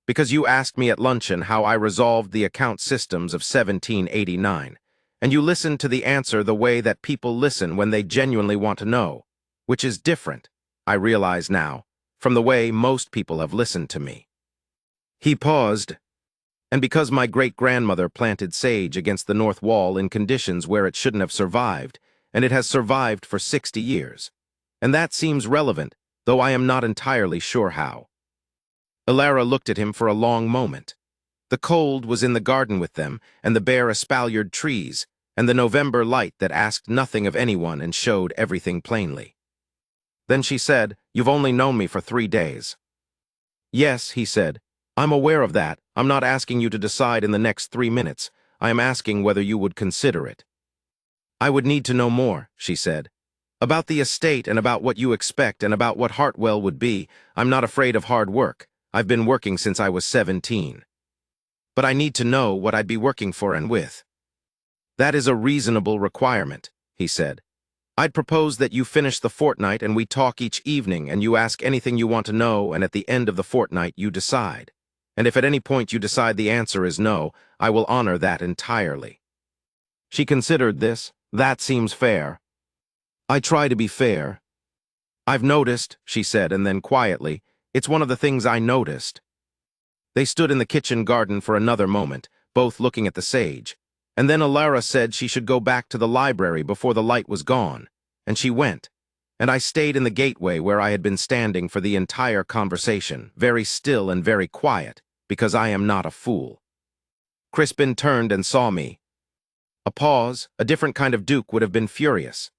Because you asked me at luncheon how I resolved the account systems of 1789, and you listened to the answer the way that people listen when they genuinely want to know, which is different, I realize now, from the way most people have listened to me." He paused. "And because my great-grandmother planted sage against the north wall in conditions where it shouldn't have survived, and it has survived for 60 years. And that seems relevant, though I am not entirely sure how." Alara looked at him for a long moment. The cold was in the garden with them, and the bare espaliered trees, and the November light that asked nothing of anyone and showed everything plainly. Then she said, "You've only known me for 3 days." "Yes," he said. "I'm aware of that. I'm not asking you to decide in the next 3 minutes. I am asking whether you would consider it." "I would need to know more," she said. About the estate and about what you expect and about what Hartwell would be, I'm not afraid of hard work. I've been working since I was 17. But I need to know what I'd be working for and with. That is a reasonable requirement, he said. I'd propose that you finish the fortnight and we talk each evening and you ask anything you want to know and at the end of the fortnight you decide. And if at any point you decide the answer is no, I will honor that entirely. She considered this. That seems fair. I try to be fair. I've noticed, she said, and then quietly, it's one of the things I noticed. They stood in the kitchen garden for another moment, both looking at the sage, and then Alara said she should go back to the library before the light was gone, and she went, and I stayed in the gateway where I had been standing for the entire conversation, very still and very quiet, because I am not a fool. Crispin turned and saw me. A pause, a different kind of duke would have been furious.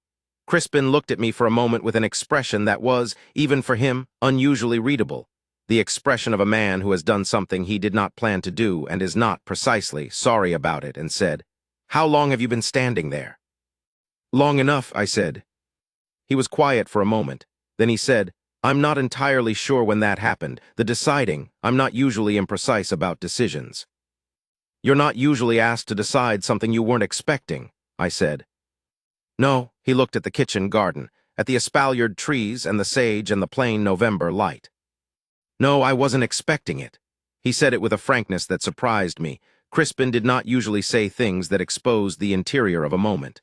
Crispin looked at me for a moment with an expression that was, even for him, unusually readable. The expression of a man who has done something he did not plan to do and is not, precisely, sorry about it, and said, "How long have you been standing there?" "Long enough," I said. He was quiet for a moment. Then he said, "I'm not entirely sure when that happened. The deciding, I'm not usually imprecise about decisions." "You're not usually asked to decide something you weren't expecting," I said. "No," he looked at the kitchen garden, at the espaliered trees and the sage and the plain November light. "No, I wasn't expecting it." He said it with a frankness that surprised me. Crispin did not usually say things that exposed the interior of a moment.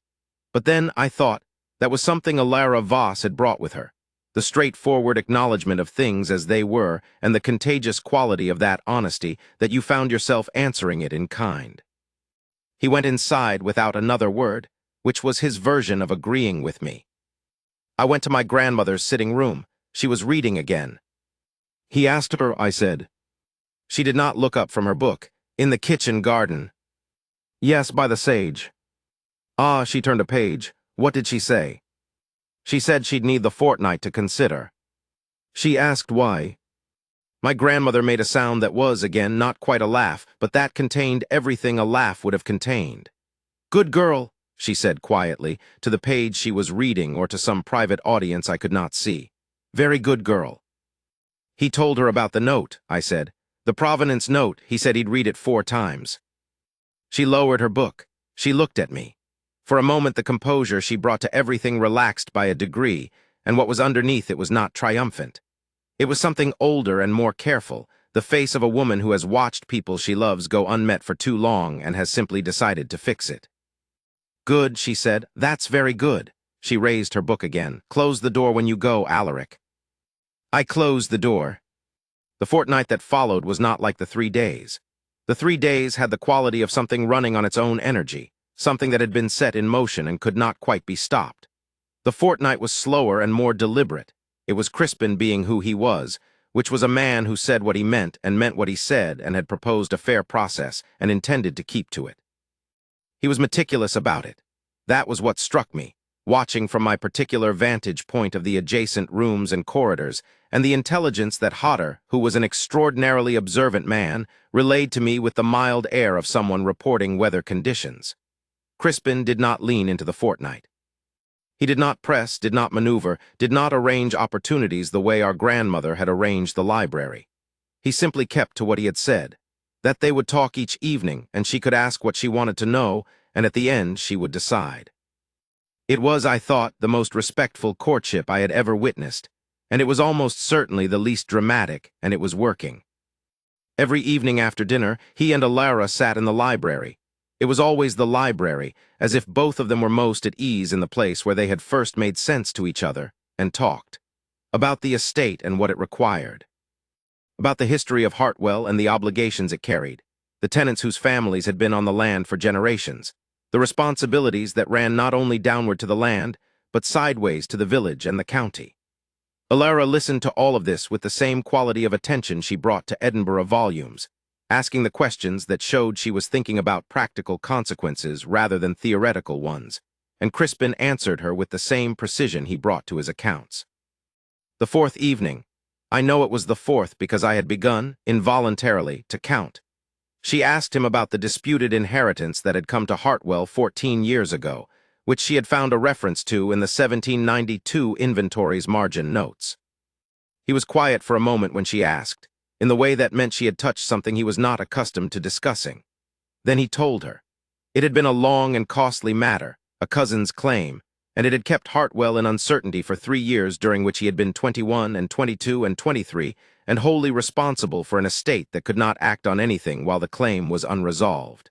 But then, I thought, that was something Alara Voss had brought with her. The straightforward acknowledgement of things as they were and the contagious quality of that honesty that you found yourself answering it in kind. He went inside without another word, which was his version of agreeing with me. I went to my grandmother's sitting room. She was reading again. "He asked her," I said. She did not look up from her book. "In the kitchen garden." "Yes, by the sage." "Ah," she turned a page. "What did she say?" "She said she'd need the fortnight to consider." "She asked why?" My grandmother made a sound that was, again, not quite a laugh, but that contained everything a laugh would have contained. "Good girl," she said quietly, to the page she was reading or to some private audience I could not see. "Very good girl." "He told her about the note," I said. "The provenance note, he said he'd read it 4 times. She lowered her book. She looked at me. For a moment the composure she brought to everything relaxed by a degree, and what was underneath it was not triumphant. It was something older and more careful, the face of a woman who has watched people she loves go unmet for too long and has simply decided to fix it. "Good," she said. "That's very good." She raised her book again. "Close the door when you go, Alaric." I closed the door. The fortnight that followed was not like the 3 days. The 3 days had the quality of something running on its own energy, something that had been set in motion and could not quite be stopped. The fortnight was slower and more deliberate. It was Crispin being who he was, which was a man who said what he meant and meant what he said and had proposed a fair process and intended to keep to it. He was meticulous about it. That was what struck me, watching from my particular vantage point of the adjacent rooms and corridors, and the intelligence that Hodder, who was an extraordinarily observant man, relayed to me with the mild air of someone reporting weather conditions. Crispin did not lean into the fortnight. He did not press, did not maneuver, did not arrange opportunities the way our grandmother had arranged the library. He simply kept to what he had said, that they would talk each evening and she could ask what she wanted to know, and at the end she would decide. It was, I thought, the most respectful courtship I had ever witnessed, and it was almost certainly the least dramatic, and it was working. Every evening after dinner, he and Alara sat in the library. It was always the library, as if both of them were most at ease in the place where they had first made sense to each other, and talked. About the estate and what it required. About the history of Hartwell and the obligations it carried. The tenants whose families had been on the land for generations. The responsibilities that ran not only downward to the land, but sideways to the village and the county. Alara listened to all of this with the same quality of attention she brought to Edinburgh volumes, asking the questions that showed she was thinking about practical consequences rather than theoretical ones, and Crispin answered her with the same precision he brought to his accounts. The 4th evening. I know it was the 4th because I had begun, involuntarily, to count. She asked him about the disputed inheritance that had come to Hartwell 14 years ago, which she had found a reference to in the 1792 inventory's margin notes. He was quiet for a moment when she asked, in the way that meant she had touched something he was not accustomed to discussing. Then he told her. It had been a long and costly matter, a cousin's claim, and it had kept Hartwell in uncertainty for 3 years, during which he had been 21 and 22 and 23, and wholly responsible for an estate that could not act on anything while the claim was unresolved.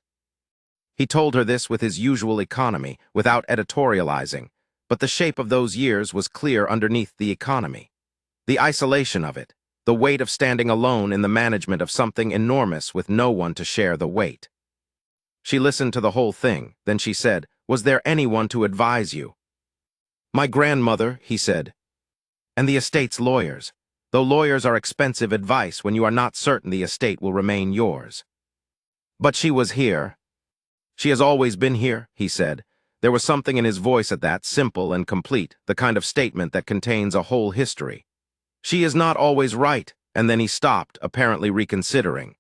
He told her this with his usual economy, without editorializing, but the shape of those years was clear underneath the economy. The isolation of it, the weight of standing alone in the management of something enormous with no one to share the weight. She listened to the whole thing, then she said, "Was there anyone to advise you?" "My grandmother," he said. "And the estate's lawyers, though lawyers are expensive advice when you are not certain the estate will remain yours." "But she was here." "She has always been here," he said. There was something in his voice at that, simple and complete, the kind of statement that contains a whole history. "She is not always right," and then he stopped, apparently reconsidering.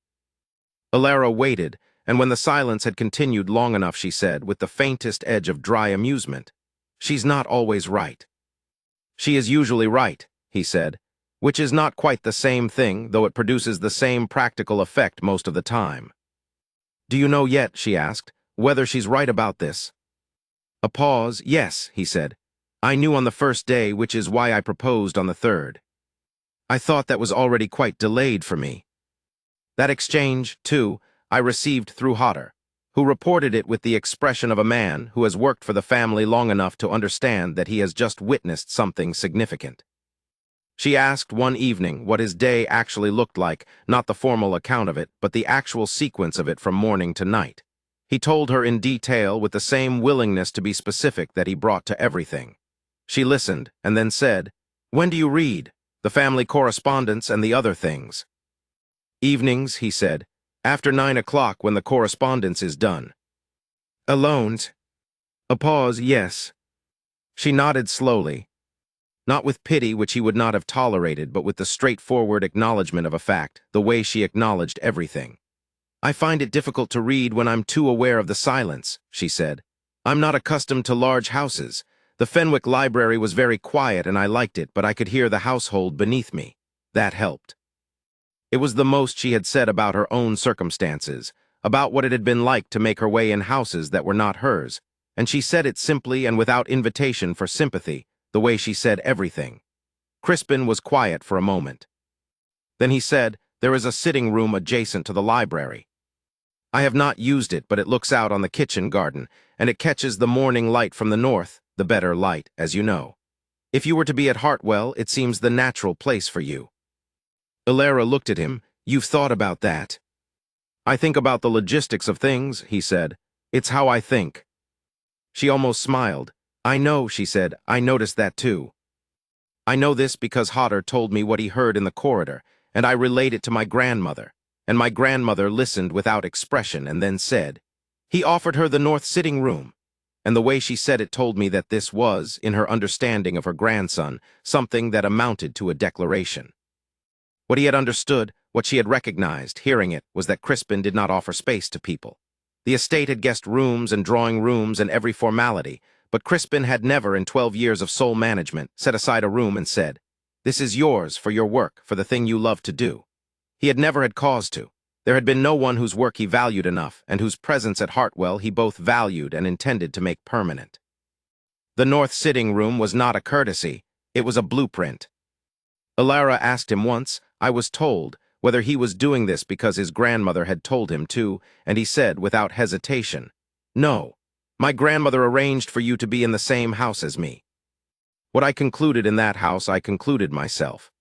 Alara waited, and when the silence had continued long enough, she said, with the faintest edge of dry amusement, "She's not always right." "She is usually right," he said, "which is not quite the same thing, though it produces the same practical effect most of the time." "Do you know yet," she asked, "whether she's right about this?" A pause. "Yes," he said. "I knew on the first day, which is why I proposed on the third. I thought that was already quite delayed for me." That exchange, too, I received through Hodder, who reported it with the expression of a man who has worked for the family long enough to understand that he has just witnessed something significant. She asked one evening what his day actually looked like, not the formal account of it, but the actual sequence of it from morning to night. He told her in detail with the same willingness to be specific that he brought to everything. She listened and then said, "When do you read? The family correspondence and the other things?" "Evenings," he said, "after 9 o'clock when the correspondence is done." "Alone?" A pause. "Yes." She nodded slowly, not with pity, which he would not have tolerated, but with the straightforward acknowledgement of a fact, the way she acknowledged everything. "I find it difficult to read when I'm too aware of the silence," she said. "I'm not accustomed to large houses. The Fenwick Library was very quiet and I liked it, but I could hear the household beneath me. That helped." It was the most she had said about her own circumstances, about what it had been like to make her way in houses that were not hers, and she said it simply and without invitation for sympathy, the way she said everything. Crispin was quiet for a moment. Then he said, "There is a sitting room adjacent to the library. I have not used it, but it looks out on the kitchen garden, and it catches the morning light from the north, the better light, as you know. If you were to be at Hartwell, it seems the natural place for you." Alara looked at him. "You've thought about that?" "I think about the logistics of things," he said. "It's how I think." She almost smiled. "I know," she said. "I noticed that too. I know this because Hodder told me what he heard in the corridor, and I relayed it to my grandmother, and my grandmother listened without expression and then said, 'He offered her the north sitting room.' And the way she said it told me that this was, in her understanding of her grandson, something that amounted to a declaration. What he had understood, what she had recognized, hearing it, was that Crispin did not offer space to people. The estate had guest rooms and drawing rooms and every formality, but Crispin had never, in 12 years of sole management, set aside a room and said, 'This is yours for your work, for the thing you love to do.' He had never had cause to. There had been no one whose work he valued enough, and whose presence at Hartwell he both valued and intended to make permanent. The north sitting room was not a courtesy, it was a blueprint. Alara asked him once, I was told, whether he was doing this because his grandmother had told him to, and he said without hesitation, "No, my grandmother arranged for you to be in the same house as me. What I concluded in that house I concluded myself."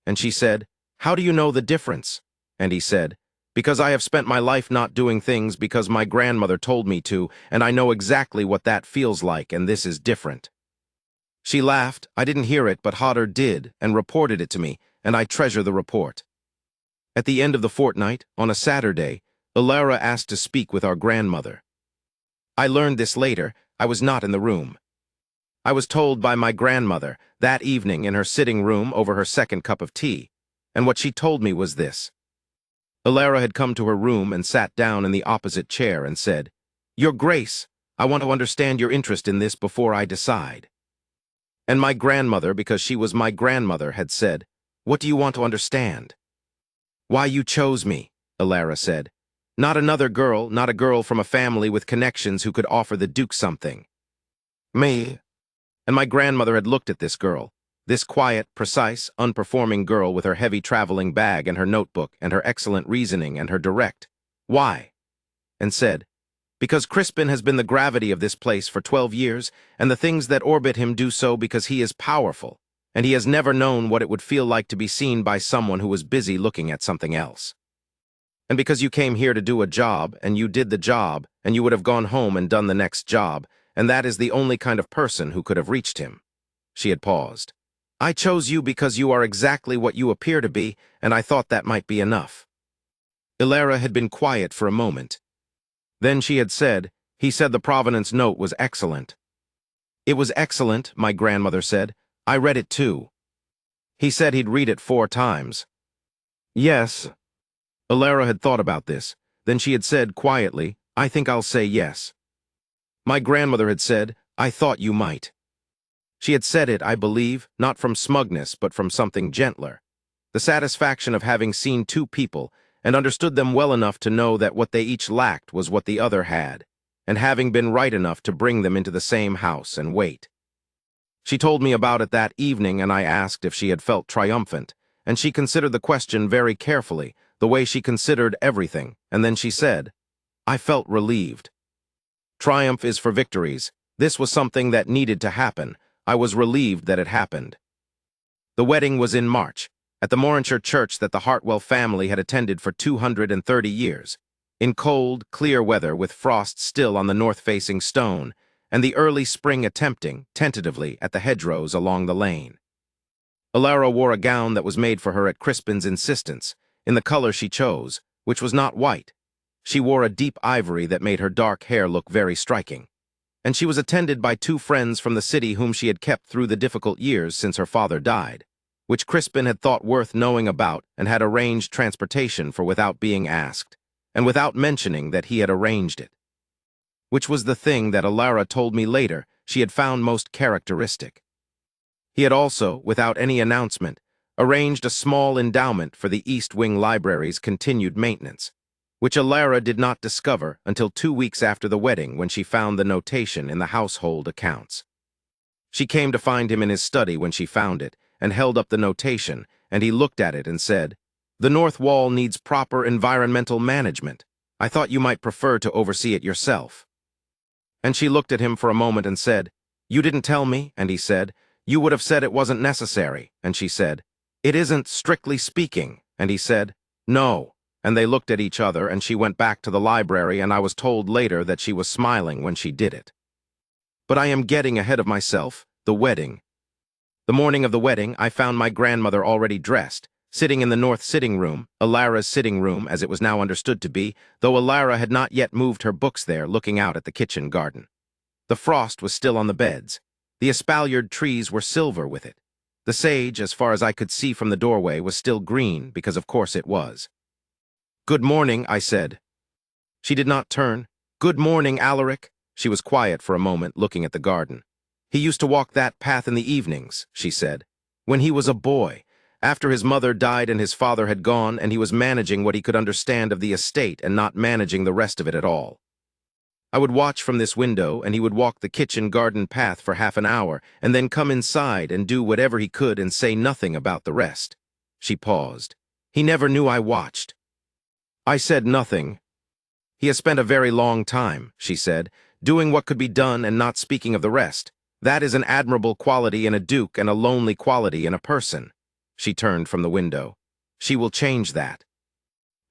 And she said, "How do you know the difference?" And he said, "Because I have spent my life not doing things because my grandmother told me to, and I know exactly what that feels like, and this is different." She laughed. I didn't hear it, but Hodder did, and reported it to me, and I treasure the report. At the end of the fortnight, on a Saturday, Alara asked to speak with our grandmother. I learned this later. I was not in the room. I was told by my grandmother that evening in her sitting room over her second cup of tea, and what she told me was this. Alara had come to her room and sat down in the opposite chair and said, "Your Grace, I want to understand your interest in this before I decide." And my grandmother, because she was my grandmother, had said, "What do you want to understand?" "Why you chose me," Alara said. "Not another girl, not a girl from a family with connections who could offer the Duke something." "Me?" And my grandmother had looked at this girl, this quiet, precise, unperforming girl with her heavy traveling bag and her notebook and her excellent reasoning and her direct, "Why?" and said, "Because Crispin has been the gravity of this place for 12 years, and the things that orbit him do so because he is powerful, and he has never known what it would feel like to be seen by someone who was busy looking at something else. And because you came here to do a job, and you did the job, and you would have gone home and done the next job, and that is the only kind of person who could have reached him." She had paused. "I chose you because you are exactly what you appear to be, and I thought that might be enough." Alara had been quiet for a moment. Then she had said, "He said the provenance note was excellent." "It was excellent," my grandmother said. "I read it too." "He said he'd read it 4 times. "Yes." Alara had thought about this. Then she had said quietly, "I think I'll say yes." My grandmother had said, "I thought you might." She had said it, I believe, not from smugness, but from something gentler. The satisfaction of having seen 2 people and understood them well enough to know that what they each lacked was what the other had, and having been right enough to bring them into the same house and wait. She told me about it that evening, and I asked if she had felt triumphant, and she considered the question very carefully, the way she considered everything, and then she said, "I felt relieved. Triumph is for victories. This was something that needed to happen. I was relieved that it happened." The wedding was in March, at the Morinshire church that the Hartwell family had attended for 230 years, in cold, clear weather with frost still on the north-facing stone, and the early spring attempting, tentatively, at the hedgerows along the lane. Alara wore a gown that was made for her at Crispin's insistence, in the color she chose, which was not white. She wore a deep ivory that made her dark hair look very striking. And she was attended by 2 friends from the city whom she had kept through the difficult years since her father died, which Crispin had thought worth knowing about and had arranged transportation for without being asked, and without mentioning that he had arranged it. Which was the thing that Alara told me later she had found most characteristic. He had also, without any announcement, arranged a small endowment for the East Wing Library's continued maintenance, which Alara did not discover until 2 weeks after the wedding when she found the notation in the household accounts. She came to find him in his study when she found it, and held up the notation, and he looked at it and said, "The north wall needs proper environmental management. I thought you might prefer to oversee it yourself." And she looked at him for a moment and said, "You didn't tell me," and he said, "You would have said it wasn't necessary," and she said, "It isn't, strictly speaking," and he said, "No." And they looked at each other, and she went back to the library, and I was told later that she was smiling when she did it. But I am getting ahead of myself. The wedding. The morning of the wedding, I found my grandmother already dressed, sitting in the north sitting room, Alara's sitting room as it was now understood to be, though Alara had not yet moved her books there, looking out at the kitchen garden. The frost was still on the beds. The espaliered trees were silver with it. The sage, as far as I could see from the doorway, was still green, because of course it was. "Good morning," I said. She did not turn. "Good morning, Alaric." She was quiet for a moment, looking at the garden. "He used to walk that path in the evenings," she said, "when he was a boy, after his mother died and his father had gone, and he was managing what he could understand of the estate and not managing the rest of it at all. I would watch from this window, and he would walk the kitchen garden path for half an hour, and then come inside and do whatever he could and say nothing about the rest." She paused. "He never knew I watched." I said nothing. "He has spent a very long time," she said, "doing what could be done and not speaking of the rest. That is an admirable quality in a duke and a lonely quality in a person." She turned from the window. "She will change that.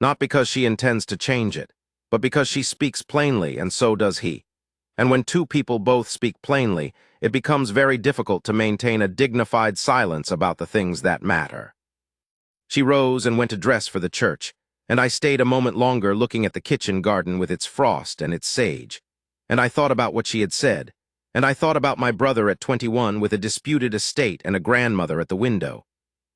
Not because she intends to change it, but because she speaks plainly, and so does he. And when 2 people both speak plainly, it becomes very difficult to maintain a dignified silence about the things that matter." She rose and went to dress for the church, and I stayed a moment longer looking at the kitchen garden with its frost and its sage. And I thought about what she had said, and I thought about my brother at 21 with a disputed estate and a grandmother at the window.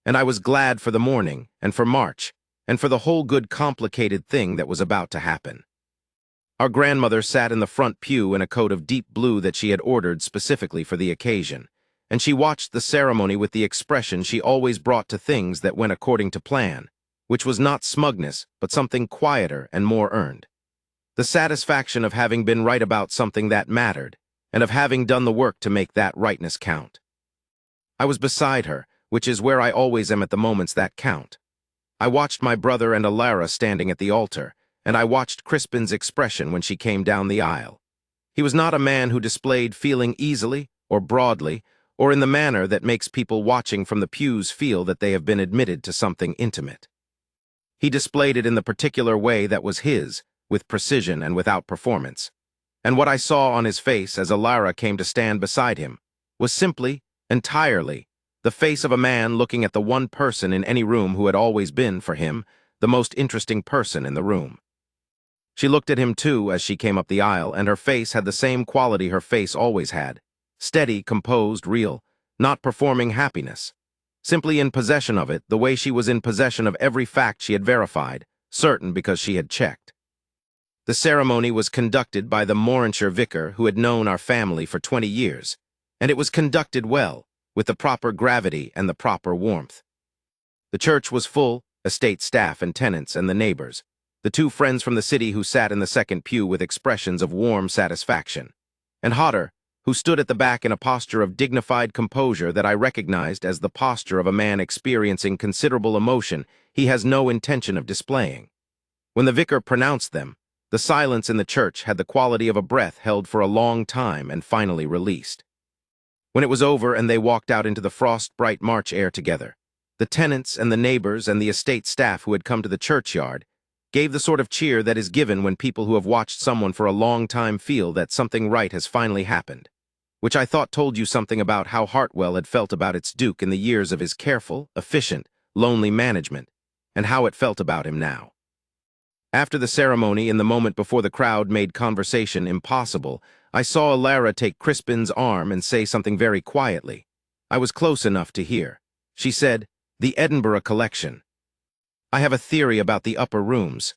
And I was glad for the morning, and for March, and for the whole good complicated thing that was about to happen. Our grandmother sat in the front pew in a coat of deep blue that she had ordered specifically for the occasion, and she watched the ceremony with the expression she always brought to things that went according to plan, which was not smugness, but something quieter and more earned. The satisfaction of having been right about something that mattered, and of having done the work to make that rightness count. I was beside her, which is where I always am at the moments that count. I watched my brother and Alara standing at the altar, and I watched Crispin's expression when she came down the aisle. He was not a man who displayed feeling easily or broadly, or in the manner that makes people watching from the pews feel that they have been admitted to something intimate. He displayed it in the particular way that was his, with precision and without performance. And what I saw on his face as Alara came to stand beside him was simply, entirely, the face of a man looking at the one person in any room who had always been, for him, the most interesting person in the room. She looked at him too as she came up the aisle, and her face had the same quality her face always had. Steady, composed, real, not performing happiness. Simply in possession of it, the way she was in possession of every fact she had verified, certain because she had checked. The ceremony was conducted by the Morinshire vicar who had known our family for 20 years, and it was conducted well, with the proper gravity and the proper warmth. The church was full, estate staff and tenants and the neighbors, the two friends from the city who sat in the second pew with expressions of warm satisfaction, and Hodder, who stood at the back in a posture of dignified composure that I recognized as the posture of a man experiencing considerable emotion he has no intention of displaying. When the vicar pronounced them, the silence in the church had the quality of a breath held for a long time and finally released. When it was over and they walked out into the frost-bright March air together, the tenants and the neighbors and the estate staff who had come to the churchyard gave the sort of cheer that is given when people who have watched someone for a long time feel that something right has finally happened, which I thought told you something about how Hartwell had felt about its Duke in the years of his careful, efficient, lonely management, and how it felt about him now. After the ceremony, in the moment before the crowd made conversation impossible, I saw Alara take Crispin's arm and say something very quietly. I was close enough to hear. She said, "The Edinburgh collection. I have a theory about the upper rooms."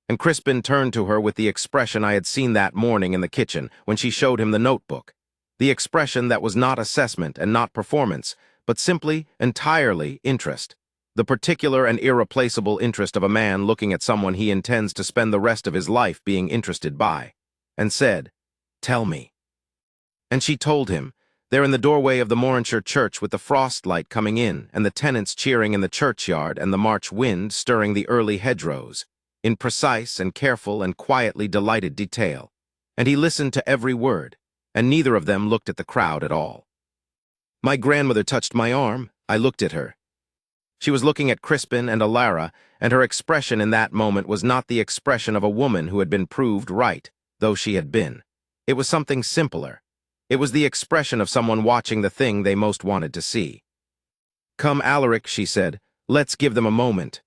And Crispin turned to her with the expression I had seen that morning in the kitchen when she showed him the notebook. The expression that was not assessment and not performance, but simply, entirely, interest. The particular and irreplaceable interest of a man looking at someone he intends to spend the rest of his life being interested by. And said, "Tell me." And she told him, there in the doorway of the Morinshire church with the frost light coming in and the tenants cheering in the churchyard and the March wind stirring the early hedgerows, in precise and careful and quietly delighted detail. And he listened to every word, and neither of them looked at the crowd at all. My grandmother touched my arm. I looked at her. She was looking at Crispin and Alara, and her expression in that moment was not the expression of a woman who had been proved right, though she had been. It was something simpler. It was the expression of someone watching the thing they most wanted to see. "Come, Alaric," she said, "let's give them a moment."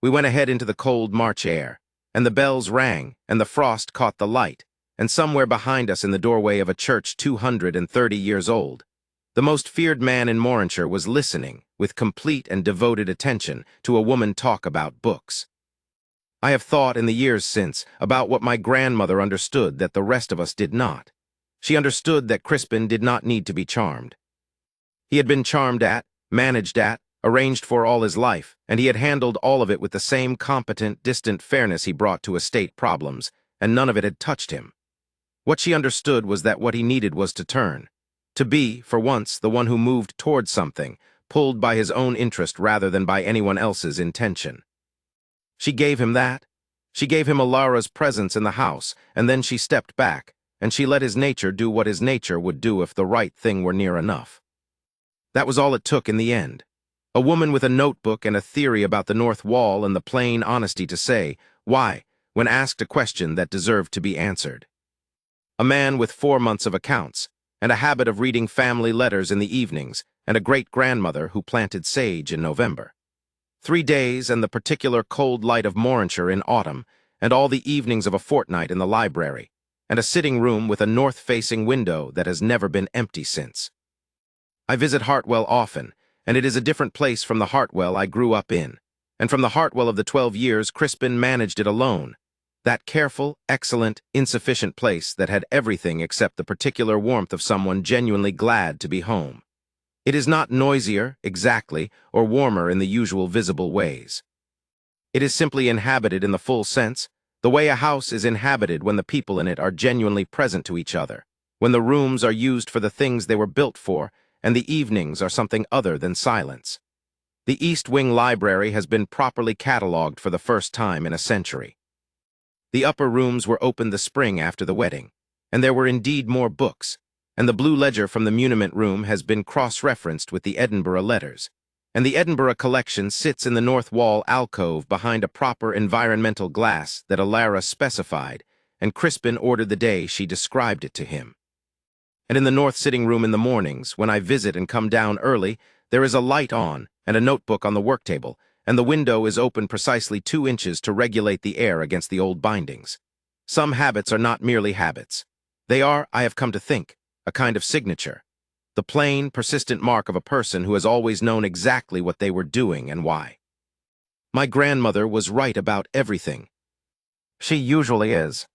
We went ahead into the cold March air, and the bells rang, and the frost caught the light, and somewhere behind us in the doorway of a church 230 years old, the most feared man in Morinshire was listening, with complete and devoted attention, to a woman talk about books. I have thought in the years since about what my grandmother understood that the rest of us did not. She understood that Crispin did not need to be charmed. He had been charmed at, managed at, arranged for all his life, and he had handled all of it with the same competent, distant fairness he brought to estate problems, and none of it had touched him. What she understood was that what he needed was to turn, to be, for once, the one who moved towards something, pulled by his own interest rather than by anyone else's intention. She gave him that. She gave him Alara's presence in the house, and then she stepped back, and she let his nature do what his nature would do if the right thing were near enough. That was all it took in the end. A woman with a notebook and a theory about the north wall and the plain honesty to say, why, when asked a question that deserved to be answered. A man with 4 months of accounts, and a habit of reading family letters in the evenings, and a great-grandmother who planted sage in November. 3 days and the particular cold light of Morinshire in autumn, and all the evenings of a fortnight in the library, and a sitting room with a north-facing window that has never been empty since. I visit Hartwell often, and it is a different place from the Hartwell I grew up in, and from the Hartwell of the 12 years Crispin managed it alone. That careful, excellent, insufficient place that had everything except the particular warmth of someone genuinely glad to be home. It is not noisier, exactly, or warmer in the usual visible ways. It is simply inhabited in the full sense, the way a house is inhabited when the people in it are genuinely present to each other, when the rooms are used for the things they were built for, and the evenings are something other than silence. The East Wing Library has been properly catalogued for the first time in a century. The upper rooms were opened the spring after the wedding, and there were indeed more books, and the blue ledger from the muniment room has been cross-referenced with the Edinburgh letters, and the Edinburgh collection sits in the north wall alcove behind a proper environmental glass that Alara specified, and Crispin ordered the day she described it to him. And in the north sitting room in the mornings, when I visit and come down early, there is a light on and a notebook on the work table, and the window is open precisely 2 inches to regulate the air against the old bindings. Some habits are not merely habits. They are, I have come to think, a kind of signature, the plain, persistent mark of a person who has always known exactly what they were doing and why. My grandmother was right about everything. She usually is.